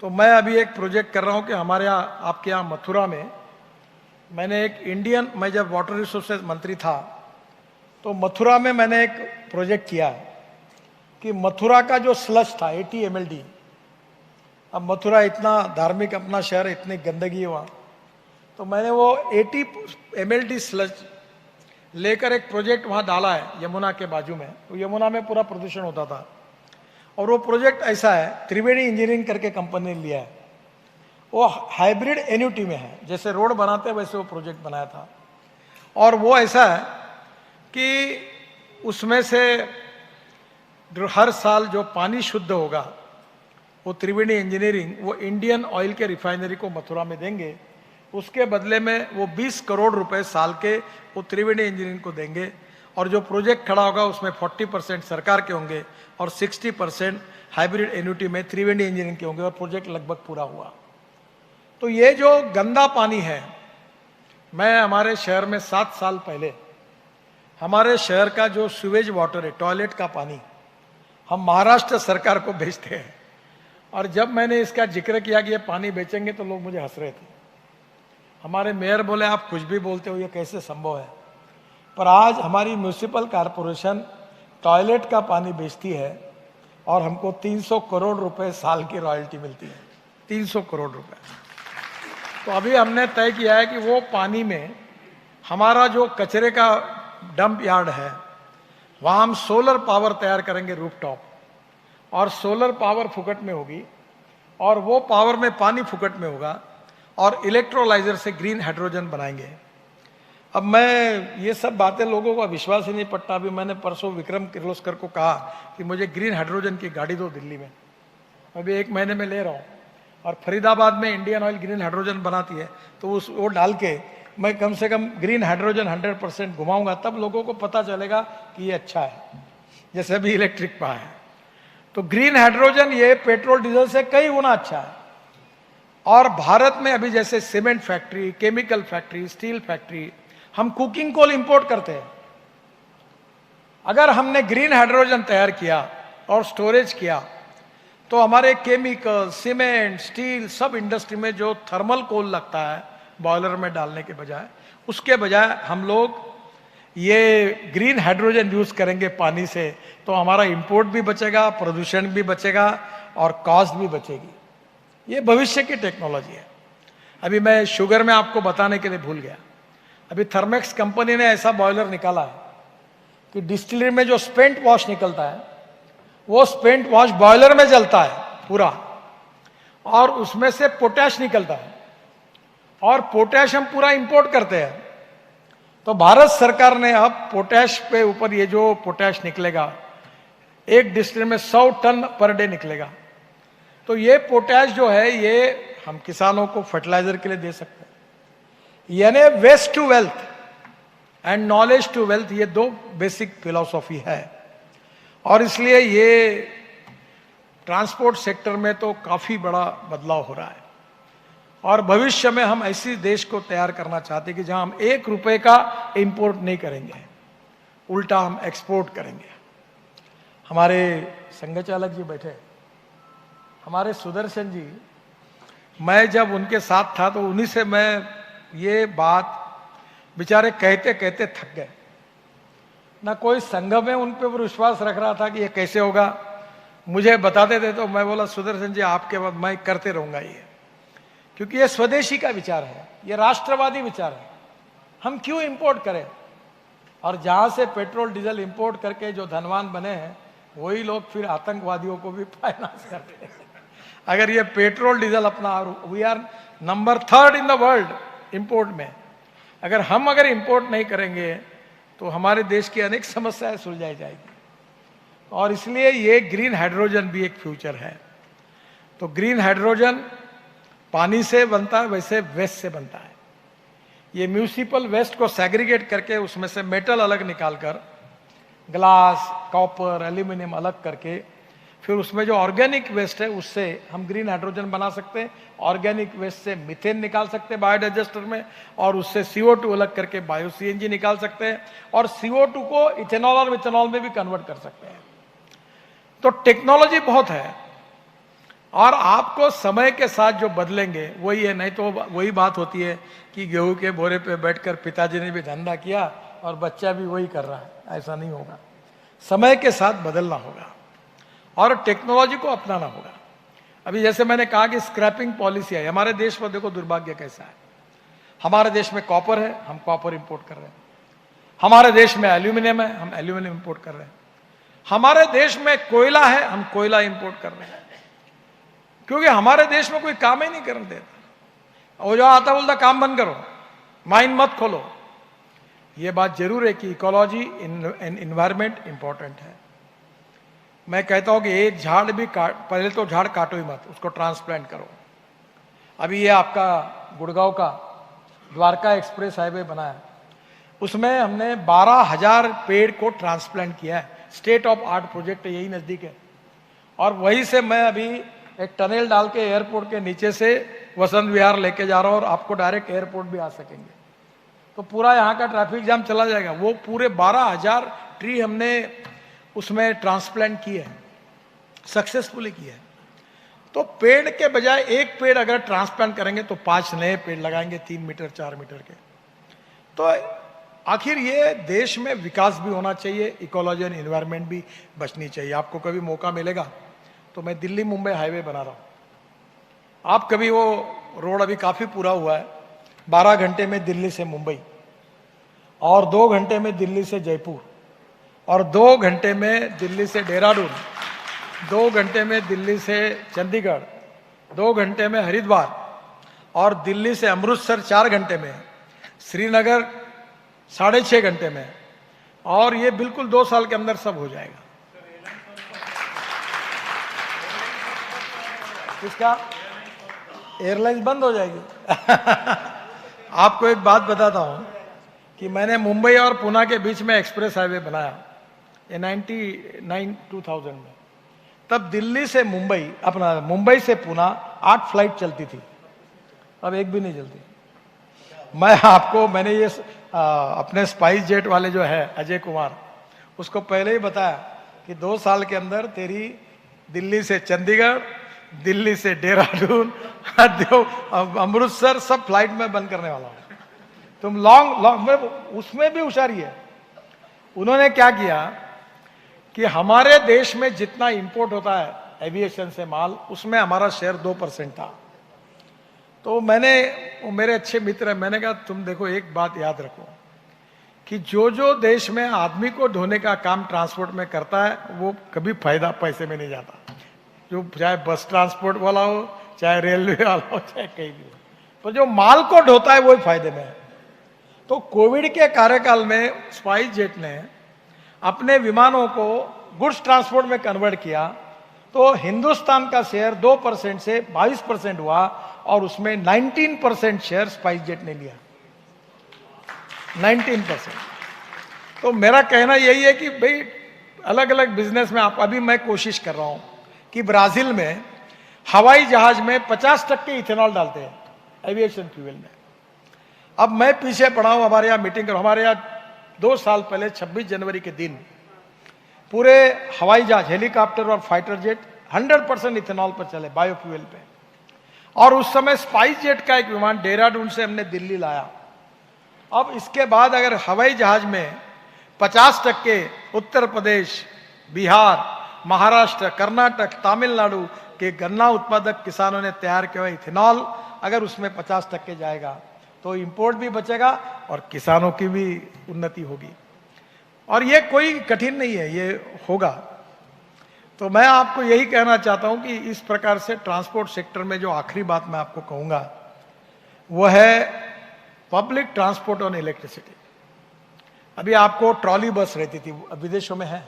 तो मैं अभी एक प्रोजेक्ट कर रहा हूं कि हमारे यहाँ, आपके यहाँ मथुरा में, मैंने एक मैं जब वाटर रिसोर्सेज मंत्री था तो मथुरा में मैंने एक प्रोजेक्ट किया कि मथुरा का जो स्लज था 80 mld, अब मथुरा इतना धार्मिक अपना शहर, इतनी गंदगी है वहाँ, तो मैंने वो 80 mld स्लज लेकर एक प्रोजेक्ट वहाँ डाला है यमुना के बाजू में। तो यमुना में पूरा प्रदूषण होता था, और वो प्रोजेक्ट ऐसा है, त्रिवेणी इंजीनियरिंग करके कंपनी ने लिया है, वो हाइब्रिड एन्यूटी में है, जैसे रोड बनाते हैं वैसे वो प्रोजेक्ट बनाया था। और वो ऐसा है कि उसमें से हर साल जो पानी शुद्ध होगा वो त्रिवेणी इंजीनियरिंग वो इंडियन ऑयल के रिफाइनरी को मथुरा में देंगे, उसके बदले में वो 20 करोड़ रुपए साल के वो त्रिवेणी इंजीनियरिंग को देंगे, और जो प्रोजेक्ट खड़ा होगा उसमें 40% सरकार के होंगे और 60% हाइब्रिड एन्यूटी में त्रिवेणी इंजीनियरिंग के होंगे, और प्रोजेक्ट लगभग पूरा हुआ। तो ये जो गंदा पानी है, मैं हमारे शहर में 7 साल पहले हमारे शहर का जो सीवेज वाटर है, टॉयलेट का पानी, हम महाराष्ट्र सरकार को भेजते हैं, और जब मैंने इसका जिक्र किया कि ये पानी बेचेंगे तो लोग मुझे हंस रहे थे। हमारे मेयर बोले आप कुछ भी बोलते हो, ये कैसे संभव है। पर आज हमारी म्यूनिसिपल कॉरपोरेशन टॉयलेट का पानी बेचती है और हमको 300 करोड़ रुपए साल की रॉयल्टी मिलती है, 300 करोड़ रुपए। तो अभी हमने तय किया है कि वो पानी में हमारा जो कचरे का डंप यार्ड है वहाँ हम सोलर पावर तैयार करेंगे रूफटॉप, और सोलर पावर फुकट में होगी, और वो पावर में पानी फुकट में होगा, और इलेक्ट्रोलाइजर से ग्रीन हाइड्रोजन बनाएंगे। अब मैं ये सब बातें लोगों का विश्वास ही नहीं पड़ता। अभी मैंने परसों विक्रम किर्लोस्कर को कहा कि मुझे ग्रीन हाइड्रोजन की गाड़ी दो दिल्ली में, अभी 1 महीने में ले रहा हूँ, और फरीदाबाद में इंडियन ऑयल ग्रीन हाइड्रोजन बनाती है, तो वो डाल के मैं कम से कम ग्रीन हाइड्रोजन 100% घुमाऊंगा, तब लोगों को पता चलेगा कि ये अच्छा है, जैसे अभी इलेक्ट्रिक पा है। तो ग्रीन हाइड्रोजन ये पेट्रोल डीजल से कई गुना अच्छा है। और भारत में अभी जैसे cement factory, chemical factory, steel factory, हम कुकिंग कोल इंपोर्ट करते हैं। अगर हमने ग्रीन हाइड्रोजन तैयार किया और स्टोरेज किया तो हमारे केमिकल, सीमेंट, स्टील सब इंडस्ट्री में जो थर्मल कोल लगता है बॉयलर में डालने के बजाय, उसके बजाय हम लोग ये ग्रीन हाइड्रोजन यूज करेंगे पानी से, तो हमारा इंपोर्ट भी बचेगा, प्रदूषण भी बचेगा और कॉस्ट भी बचेगी। ये भविष्य की टेक्नोलॉजी है। अभी मैं शुगर में आपको बताने के लिए भूल गया, अभी थर्मेक्स कंपनी ने ऐसा बॉयलर निकाला है कि डिस्टिलरी में जो स्पेंट वॉश निकलता है वो स्पेंट वॉश बॉयलर में जलता है पूरा, और उसमें से पोटैश निकलता है, और पोटैश हम पूरा इंपोर्ट करते हैं। तो भारत सरकार ने अब पोटैश पे ऊपर, ये जो पोटैश निकलेगा एक डिस्टिलरी में 100 टन पर डे निकलेगा, तो ये पोटैश जो है ये हम किसानों को फर्टिलाइजर के लिए दे सकते हैं। यानी waste to wealth and knowledge to wealth, ये 2 बेसिक फिलॉसफी है। और इसलिए ये ट्रांसपोर्ट सेक्टर में तो काफी बड़ा बदलाव हो रहा है, और भविष्य में हम ऐसी देश को तैयार करना चाहते हैं कि जहां हम 1 रुपए का इंपोर्ट नहीं करेंगे, उल्टा हम एक्सपोर्ट करेंगे। हमारे संघ चालक जी बैठे, हमारे सुदर्शन जी, मैं जब उनके साथ था तो उन्हीं से मैं ये बात बेचारे कहते कहते थक गए। ना कोई संघ में उन पर विश्वास रख रहा था कि ये कैसे होगा, मुझे बताते थे तो मैं बोला सुदर्शन जी आपके बाद मैं करते रहूंगा ये, क्योंकि ये स्वदेशी का विचार है, ये राष्ट्रवादी विचार है। हम क्यों इंपोर्ट करें, और जहां से पेट्रोल डीजल इंपोर्ट करके जो धनवान बने हैं वही लोग फिर आतंकवादियों को भी फाइनेंस करते हैं। अगर ये पेट्रोल डीजल अपना, we are number 3rd in the world import में, अगर इंपोर्ट नहीं करेंगे तो हमारे देश की अनेक समस्याएं सुलझाई जाएगी। और इसलिए ये ग्रीन हाइड्रोजन भी एक फ्यूचर है। तो ग्रीन हाइड्रोजन पानी से बनता है, वैसे वेस्ट से बनता है। ये म्यूनिसिपल वेस्ट को सेग्रीगेट करके उसमें से मेटल अलग निकालकर, ग्लास, कॉपर, एल्यूमिनियम अलग करके, फिर उसमें जो ऑर्गेनिक वेस्ट है उससे हम ग्रीन हाइड्रोजन बना सकते हैं। ऑर्गेनिक वेस्ट से मीथेन निकाल सकते हैं बायोडाइजेस्टर में, और उससे CO2 अलग करके बायो CNG निकाल सकते हैं, और CO2 को इथेनॉल और मिथेनॉल में भी कन्वर्ट कर सकते हैं। तो टेक्नोलॉजी बहुत है, और आपको समय के साथ जो बदलेंगे वही है। नहीं तो वही बात होती है कि गेहूं के बोरे पे बैठकर पिताजी ने भी धंधा किया और बच्चा भी वही कर रहा है, ऐसा नहीं होगा। समय के साथ बदलना होगा और टेक्नोलॉजी को अपनाना होगा। अभी जैसे मैंने कहा कि स्क्रैपिंग पॉलिसी है हमारे देश में, देखो दुर्भाग्य कैसा है। हमारे देश में कॉपर है, हम कॉपर इंपोर्ट कर रहे हैं। हमारे देश में एल्यूमिनियम है, हम एल्यूमिनियम इंपोर्ट कर रहे हैं। हमारे देश में कोयला है, हम कोयला इंपोर्ट कर रहे हैं, क्योंकि हमारे देश में कोई काम ही नहीं करने देता। वो जो आता बोलता काम बंद करो, माइन मत खोलो। ये बात जरूर है कि इकोलॉजी एंड एनवायरमेंट इंपॉर्टेंट है। मैं कहता हूं कि एक झाड़ भी पहले तो झाड़ काटो ही मत, उसको ट्रांसप्लांट करो। अभी ये आपका गुड़गांव का द्वारका एक्सप्रेस हाईवे बना है, उसमें हमने 12,000 पेड़ को ट्रांसप्लांट किया है। स्टेट ऑफ आर्ट प्रोजेक्ट है, यही नजदीक है। और वहीं से मैं अभी एक टनल डाल के एयरपोर्ट के नीचे से वसंत विहार लेके जा रहा हूं, और आपको डायरेक्ट एयरपोर्ट भी आ सकेंगे। तो पूरा यहाँ का ट्रैफिक जाम चला जाएगा। वो पूरे 12,000 ट्री हमने उसमें ट्रांसप्लांट किए हैं, सक्सेसफुली किए हैं। तो पेड़ के बजाय एक पेड़ अगर ट्रांसप्लांट करेंगे तो 5 नए पेड़ लगाएंगे 3 मीटर 4 मीटर के। तो आखिर ये देश में विकास भी होना चाहिए, इकोलॉजी एंड एनवायरनमेंट भी बचनी चाहिए। आपको कभी मौका मिलेगा तो मैं दिल्ली मुंबई हाईवे बना रहा हूँ, आप कभी वो रोड अभी काफी पूरा हुआ है, 12 घंटे में दिल्ली से मुंबई, और 2 घंटे में दिल्ली से जयपुर, और 2 घंटे में दिल्ली से देहरादून, 2 घंटे में दिल्ली से चंडीगढ़, 2 घंटे में हरिद्वार, और दिल्ली से अमृतसर 4 घंटे में, श्रीनगर 6.5 घंटे में, और ये बिल्कुल 2 साल के अंदर सब हो जाएगा। किसका? एयरलाइंस बंद हो जाएगी। आपको एक बात बताता हूं कि मैंने मुंबई और पुणे के बीच में एक्सप्रेस हाईवे बनाया ये 2000 में। तब दिल्ली से मुंबई, अपना मुंबई से पुणे 8 फ्लाइट चलती थी, अब एक भी नहीं चलती। मैंने ये अपने स्पाइस जेट वाले जो है अजय कुमार, उसको पहले ही बताया कि 2 साल के अंदर तेरी दिल्ली से चंडीगढ़, दिल्ली से देहरादून, अमृतसर सब फ्लाइट में बंद करने वाला हूं। तुम लॉन्ग में उसमें भी होशियारी है। उन्होंने क्या किया कि हमारे देश में जितना इंपोर्ट होता है एविएशन से माल, उसमें हमारा शेयर 2% था। तो वो मेरे अच्छे मित्र है, मैंने कहा तुम देखो एक बात याद रखो कि जो देश में आदमी को ढोने का काम ट्रांसपोर्ट में करता है वो कभी फायदा पैसे में नहीं जाता, जो चाहे बस ट्रांसपोर्ट वाला हो, चाहे रेलवे वाला हो, चाहे कहीं भी हो, तो जो माल को ढोता है वही फायदे में है। तो कोविड के कार्यकाल में स्पाइस जेट ने अपने विमानों को गुड्स ट्रांसपोर्ट में कन्वर्ट किया, तो हिंदुस्तान का शेयर 2% से 22% हुआ, और उसमें 19% शेयर स्पाइस जेट ने लिया, 19%। तो मेरा कहना यही है कि भाई अलग अलग बिजनेस में अभी मैं कोशिश कर रहा हूं कि ब्राजील में हवाई जहाज में 50% इथेनॉल डालते हैं एविएशन फ्यूल में। अब मैं पीछे पड़ा हूं, हमारे यहाँ मीटिंग करो, हमारे यहाँ 2 साल पहले 26 जनवरी के दिन पूरे हवाई जहाज, हेलीकॉप्टर और फाइटर जेट 100% इथेनॉल पर चले, बायोफ्यूल पे। और उस समय स्पाइस जेट का एक विमान देहरादून से हमने दिल्ली लाया। अब इसके बाद अगर हवाई जहाज में 50% उत्तर प्रदेश, बिहार, महाराष्ट्र, कर्नाटक, तमिलनाडु के गन्ना उत्पादक किसानों ने तैयार किया हुआ इथेनॉल अगर उसमें 50% जाएगा तो इंपोर्ट भी बचेगा और किसानों की भी उन्नति होगी। और ये कोई कठिन नहीं है, ये होगा। तो मैं आपको यही कहना चाहता हूं कि इस प्रकार से ट्रांसपोर्ट सेक्टर में जो आखिरी बात मैं आपको कहूंगा वो है पब्लिक ट्रांसपोर्ट ऑन इलेक्ट्रिसिटी। अभी आपको ट्रॉली बस रहती थी, विदेशों में है,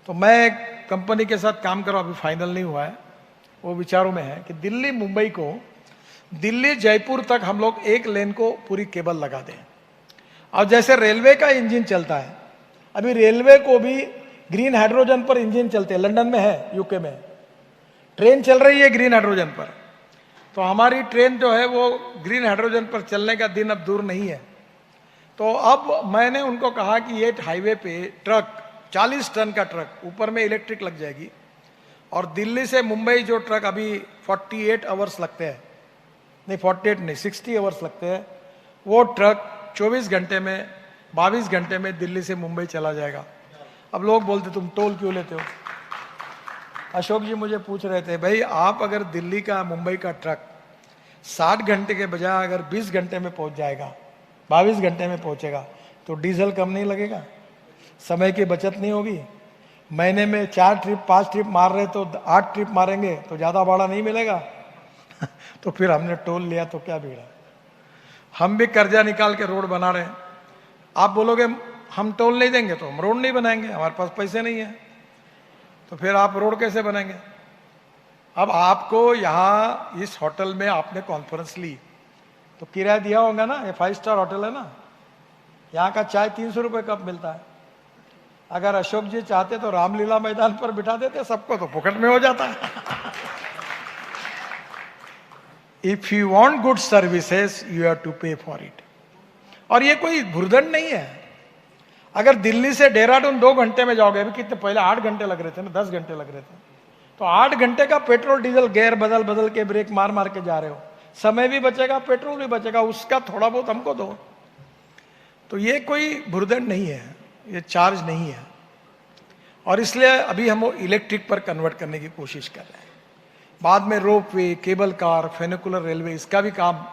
तो मैं एक कंपनी के साथ काम कर रहा हूं, अभी फाइनल नहीं हुआ है, वो विचारों में है कि दिल्ली मुंबई को, दिल्ली जयपुर तक हम लोग एक लेन को पूरी केबल लगा दें। और जैसे रेलवे का इंजन चलता है, अभी रेलवे को भी ग्रीन हाइड्रोजन पर इंजन चलते हैं, लंदन में है, यूके में ट्रेन चल रही है ग्रीन हाइड्रोजन पर। तो हमारी ट्रेन जो है वो ग्रीन हाइड्रोजन पर चलने का दिन अब दूर नहीं है। तो अब मैंने उनको कहा कि ये हाईवे पे ट्रक 40 टन का ट्रक ऊपर में इलेक्ट्रिक लग जाएगी, और दिल्ली से मुंबई जो ट्रक अभी 48 आवर्स लगते हैं, नहीं 48 नहीं 60 आवर्स लगते हैं, वो ट्रक 24 घंटे में, 22 घंटे में दिल्ली से मुंबई चला जाएगा। अब लोग बोलते तुम टोल क्यों लेते हो? अशोक जी मुझे पूछ रहे थे, भाई आप अगर दिल्ली का मुंबई का ट्रक 60 घंटे के बजाय अगर 20 घंटे में पहुंच जाएगा, 22 घंटे में पहुंचेगा, तो डीजल कम नहीं लगेगा, समय की बचत नहीं होगी। महीने में 4 ट्रिप 5 ट्रिप मार रहे तो 8 ट्रिप मारेंगे तो ज्यादा भाड़ा नहीं मिलेगा। तो फिर हमने टोल लिया तो क्या बिगड़ा? हम भी कर्जा निकाल के रोड बना रहे हैं। आप बोलोगे हम टोल नहीं देंगे तो हम रोड नहीं बनाएंगे, हमारे पास पैसे नहीं है, तो फिर आप रोड कैसे बनाएंगे? अब आपको यहाँ इस होटल में आपने कॉन्फ्रेंस ली तो किराया दिया होगा ना, ये 5 स्टार होटल है ना, यहाँ का चाय 300 रुपये कप मिलता है। अगर अशोक जी चाहते तो रामलीला मैदान पर बिठा देते सबको, तो फुकट में हो जाता है। If you want good services you have to pay for it. और ये कोई भुर्दंड नहीं है। अगर दिल्ली से देहरादून 2 घंटे में जाओगे, अभी कितने पहले 8 घंटे लग रहे थे ना, 10 घंटे लग रहे थे, तो 8 घंटे का पेट्रोल डीजल गेयर बदल बदल के ब्रेक मार मार के जा रहे हो, समय भी बचेगा, पेट्रोल भी बचेगा, उसका थोड़ा बहुत हमको दो। तो ये कोई भुर्दंड नहीं है, ये चार्ज नहीं है, और इसलिए अभी हम वो इलेक्ट्रिक पर कन्वर्ट करने की कोशिश कर रहे हैं। बाद में रोपवे, केबल कार, फेनिकुलर रेलवे, इसका भी काम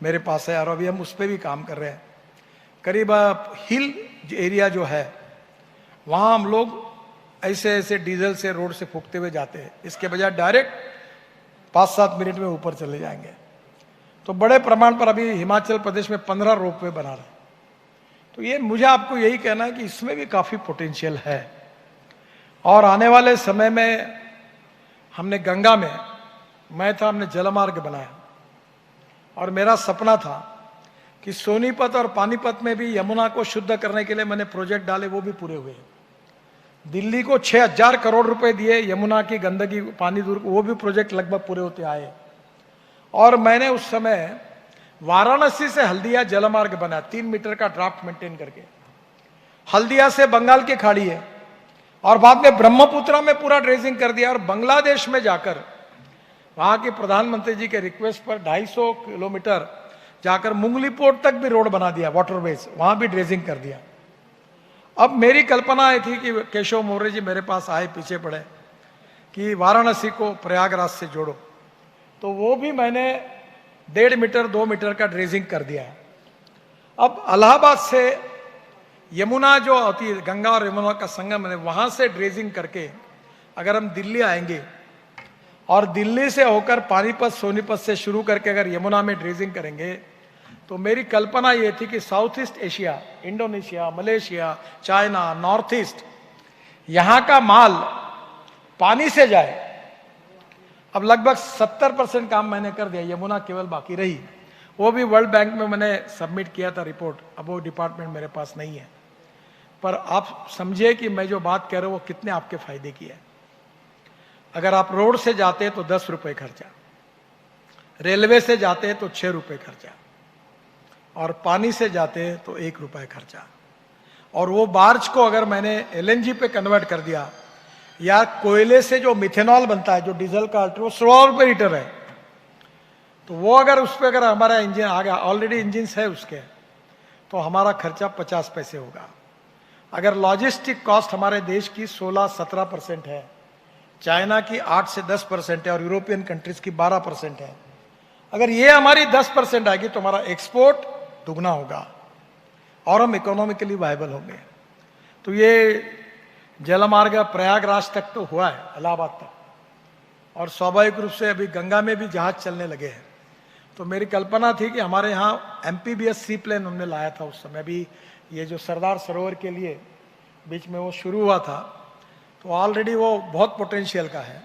मेरे पास है और अभी हम उस पर भी काम कर रहे हैं। करीब हिल एरिया जो है वहाँ हम लोग ऐसे ऐसे डीजल से रोड से फूकते हुए जाते हैं, इसके बजाय डायरेक्ट 5-7 मिनट में ऊपर चले जाएंगे। तो बड़े प्रमाण पर अभी हिमाचल प्रदेश में 15 रोपवे बना रहे हैं। तो ये मुझे आपको यही कहना है कि इसमें भी काफ़ी पोटेंशियल है, और आने वाले समय में हमने गंगा में, हमने जलमार्ग बनाया, और मेरा सपना था कि सोनीपत और पानीपत में भी यमुना को शुद्ध करने के लिए मैंने प्रोजेक्ट डाले, वो भी पूरे हुए। दिल्ली को 6000 करोड़ रुपए दिए यमुना की गंदगी पानी दूर, वो भी प्रोजेक्ट लगभग पूरे होते आए। और मैंने उस समय वाराणसी से हल्दिया जलमार्ग बनाया, 3 मीटर का ड्राफ्ट मेंटेन करके। हल्दिया से बंगाल की खाड़ी है, और बाद में ब्रह्मपुत्रा में पूरा ड्रेजिंग कर दिया, और बांग्लादेश में जाकर वहां के प्रधानमंत्री जी के रिक्वेस्ट पर 250 किलोमीटर जाकर मुंगली पोर्ट तक भी रोड बना दिया, वाटरवेज, वहां भी ड्रेजिंग कर दिया। अब मेरी कल्पना ये थी कि केशव मौर्य जी मेरे पास आए, पीछे पड़े कि वाराणसी को प्रयागराज से जोड़ो, तो वो भी मैंने 1.5 मीटर 2 मीटर का ड्रेजिंग कर दिया है। अब इलाहाबाद से यमुना जो होती है, गंगा और यमुना का संगम है, वहां से ड्रेजिंग करके अगर हम दिल्ली आएंगे और दिल्ली से होकर पानीपत सोनीपत से शुरू करके अगर यमुना में ड्रेजिंग करेंगे, तो मेरी कल्पना ये थी कि south east Asia, Indonesia, Malaysia, China, north east, यहां का माल पानी से जाए। अब लगभग 70% काम मैंने कर दिया, यमुना केवल बाकी रही, वो भी वर्ल्ड बैंक में मैंने सबमिट किया था रिपोर्ट, अब वो डिपार्टमेंट मेरे पास नहीं है। पर आप समझिए कि मैं जो बात कह रहा हूं वो कितने आपके फायदे की है। अगर आप रोड से जाते तो 10 रुपए खर्चा, रेलवे से जाते तो 6 रुपए खर्चा, और पानी से जाते तो 1 रुपए खर्चा। और वो बार्ज को अगर मैंने एलएनजी पे कन्वर्ट कर दिया, या कोयले से जो मिथेनॉल बनता है, जो डीजल का वो 16 रुपए लीटर है, तो वो अगर उस पर अगर हमारा इंजन आ गया, ऑलरेडी इंजन है उसके, तो हमारा खर्चा 50 पैसे होगा। अगर लॉजिस्टिक कॉस्ट हमारे देश की 16-17% है, चाइना की 8 से 10% है, और यूरोपियन कंट्रीज की 12% है, अगर ये हमारी 10% आएगी तो हमारा एक्सपोर्ट दुगना होगा और हम इकोनॉमिकली वायबल होंगे। तो ये जलमार्ग प्रयागराज तक तो हुआ है, इलाहाबाद तक, और स्वाभाविक रूप से अभी गंगा में भी जहाज चलने लगे हैं। तो मेरी कल्पना थी कि हमारे यहाँ एमपीबीएस सी प्लेन हमने लाया था उस समय भी, ये जो सरदार सरोवर के लिए बीच में वो शुरू हुआ था, तो ऑलरेडी वो बहुत पोटेंशियल का है।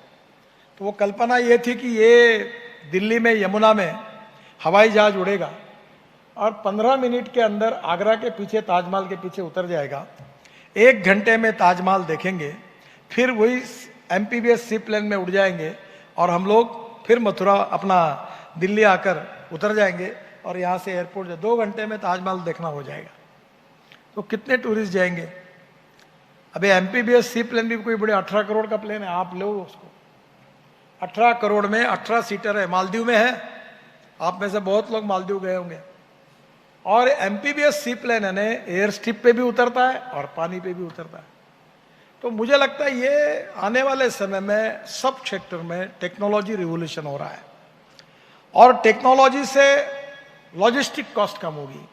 तो वो कल्पना ये थी कि ये दिल्ली में यमुना में हवाई जहाज उड़ेगा और 15 मिनट के अंदर आगरा के पीछे, ताजमहल के पीछे उतर जाएगा, 1 घंटे में ताजमहल देखेंगे, फिर वही एमपीबीएस सी प्लेन में उड़ जाएंगे और हम लोग फिर मथुरा अपना दिल्ली आकर उतर जाएंगे, और यहाँ से एयरपोर्ट 2 घंटे में ताजमहल देखना हो जाएगा। तो कितने टूरिस्ट जाएंगे? अबे एमपीबीएस सी प्लेन भी कोई बड़े 18 करोड़ का प्लेन है, आप लो उसको, 18 करोड़ में 18 सीटर है, मालदीव में है, आप में से बहुत लोग मालदीव गए होंगे। और एमपीबीएस सी प्लेन है, एयर स्ट्रिप पे भी उतरता है और पानी पे भी उतरता है। तो मुझे लगता है ये आने वाले समय में सब सेक्टर में टेक्नोलॉजी रिवोल्यूशन हो रहा है, और टेक्नोलॉजी से लॉजिस्टिक कॉस्ट कम होगी,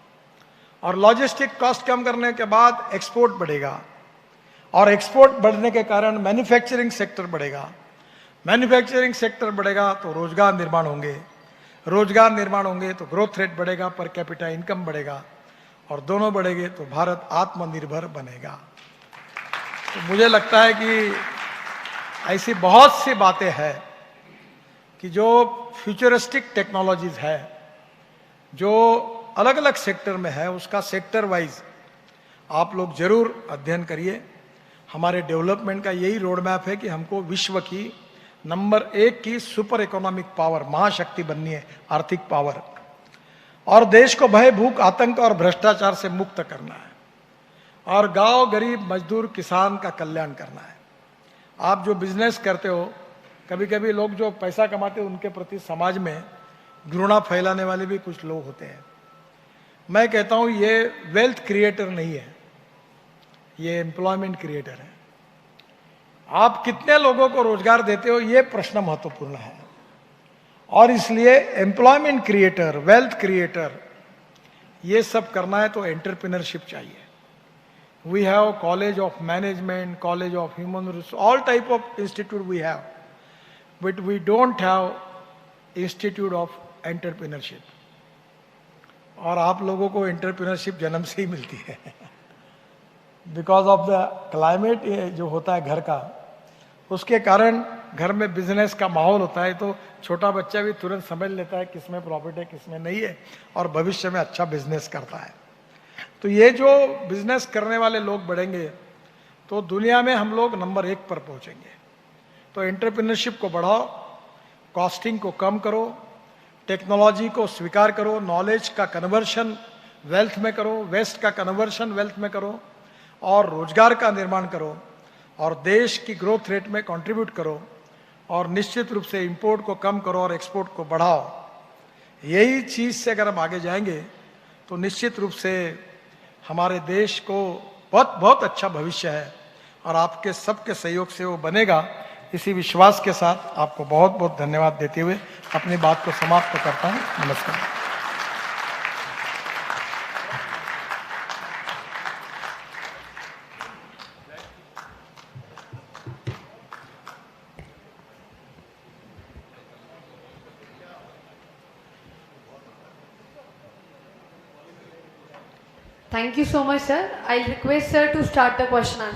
और लॉजिस्टिक कॉस्ट कम करने के बाद एक्सपोर्ट बढ़ेगा, और एक्सपोर्ट बढ़ने के कारण मैन्युफैक्चरिंग सेक्टर बढ़ेगा, मैन्युफैक्चरिंग सेक्टर बढ़ेगा तो रोजगार निर्माण होंगे, रोजगार निर्माण होंगे तो ग्रोथ रेट बढ़ेगा, पर कैपिटा इनकम बढ़ेगा, और दोनों बढ़ेंगे तो भारत आत्मनिर्भर बनेगा। तो मुझे लगता है कि ऐसी बहुत सी बातें हैं कि जो फ्यूचरिस्टिक टेक्नोलॉजीज है, जो अलग अलग सेक्टर में है, उसका सेक्टर वाइज आप लोग जरूर अध्ययन करिए। हमारे डेवलपमेंट का यही रोड मैप है कि हमको विश्व की नंबर 1 की सुपर इकोनॉमिक पावर, महाशक्ति बननी है, आर्थिक पावर, और देश को भय, भूख, आतंक और भ्रष्टाचार से मुक्त करना है, और गांव, गरीब, मजदूर, किसान का कल्याण करना है। आप जो बिजनेस करते हो, कभी कभी लोग जो पैसा कमाते हैं उनके प्रति समाज में घृणा फैलाने वाले भी कुछ लोग होते हैं। मैं कहता हूं ये वेल्थ क्रिएटर नहीं है, ये एम्प्लॉयमेंट क्रिएटर है। आप कितने लोगों को रोजगार देते हो, ये प्रश्न महत्वपूर्ण है। और इसलिए एम्प्लॉयमेंट क्रिएटर, वेल्थ क्रिएटर, ये सब करना है तो एंटरप्रेन्योरशिप चाहिए। We have college of management, college of human resource, all type of institute we have, but we don't have institute of entrepreneurship. और आप लोगों को एंटरप्रेन्योरशिप जन्म से ही मिलती है बिकॉज ऑफ द क्लाइमेट जो होता है घर का, उसके कारण घर में बिजनेस का माहौल होता है, तो छोटा बच्चा भी तुरंत समझ लेता है किसमें प्रॉफिट है किसमें नहीं है, और भविष्य में अच्छा बिजनेस करता है। तो ये जो बिजनेस करने वाले लोग बढ़ेंगे तो दुनिया में हम लोग नंबर 1 पर पहुंचेंगे। तो एंटरप्रेन्योरशिप को बढ़ाओ, कॉस्टिंग को कम करो, टेक्नोलॉजी को स्वीकार करो, नॉलेज का कन्वर्शन वेल्थ में करो, वेस्ट का कन्वर्शन वेल्थ में करो, और रोजगार का निर्माण करो, और देश की ग्रोथ रेट में कंट्रीब्यूट करो, और निश्चित रूप से इंपोर्ट को कम करो और एक्सपोर्ट को बढ़ाओ। यही चीज़ से अगर हम आगे जाएंगे तो निश्चित रूप से हमारे देश को बहुत बहुत अच्छा भविष्य है, और आपके सबके सहयोग से वो बनेगा। इसी विश्वास के साथ आपको बहुत बहुत धन्यवाद देते हुए अपनी बात को समाप्त करता हूँ। नमस्कार। Thank you so much, sir. I'll request sir to start the question answer.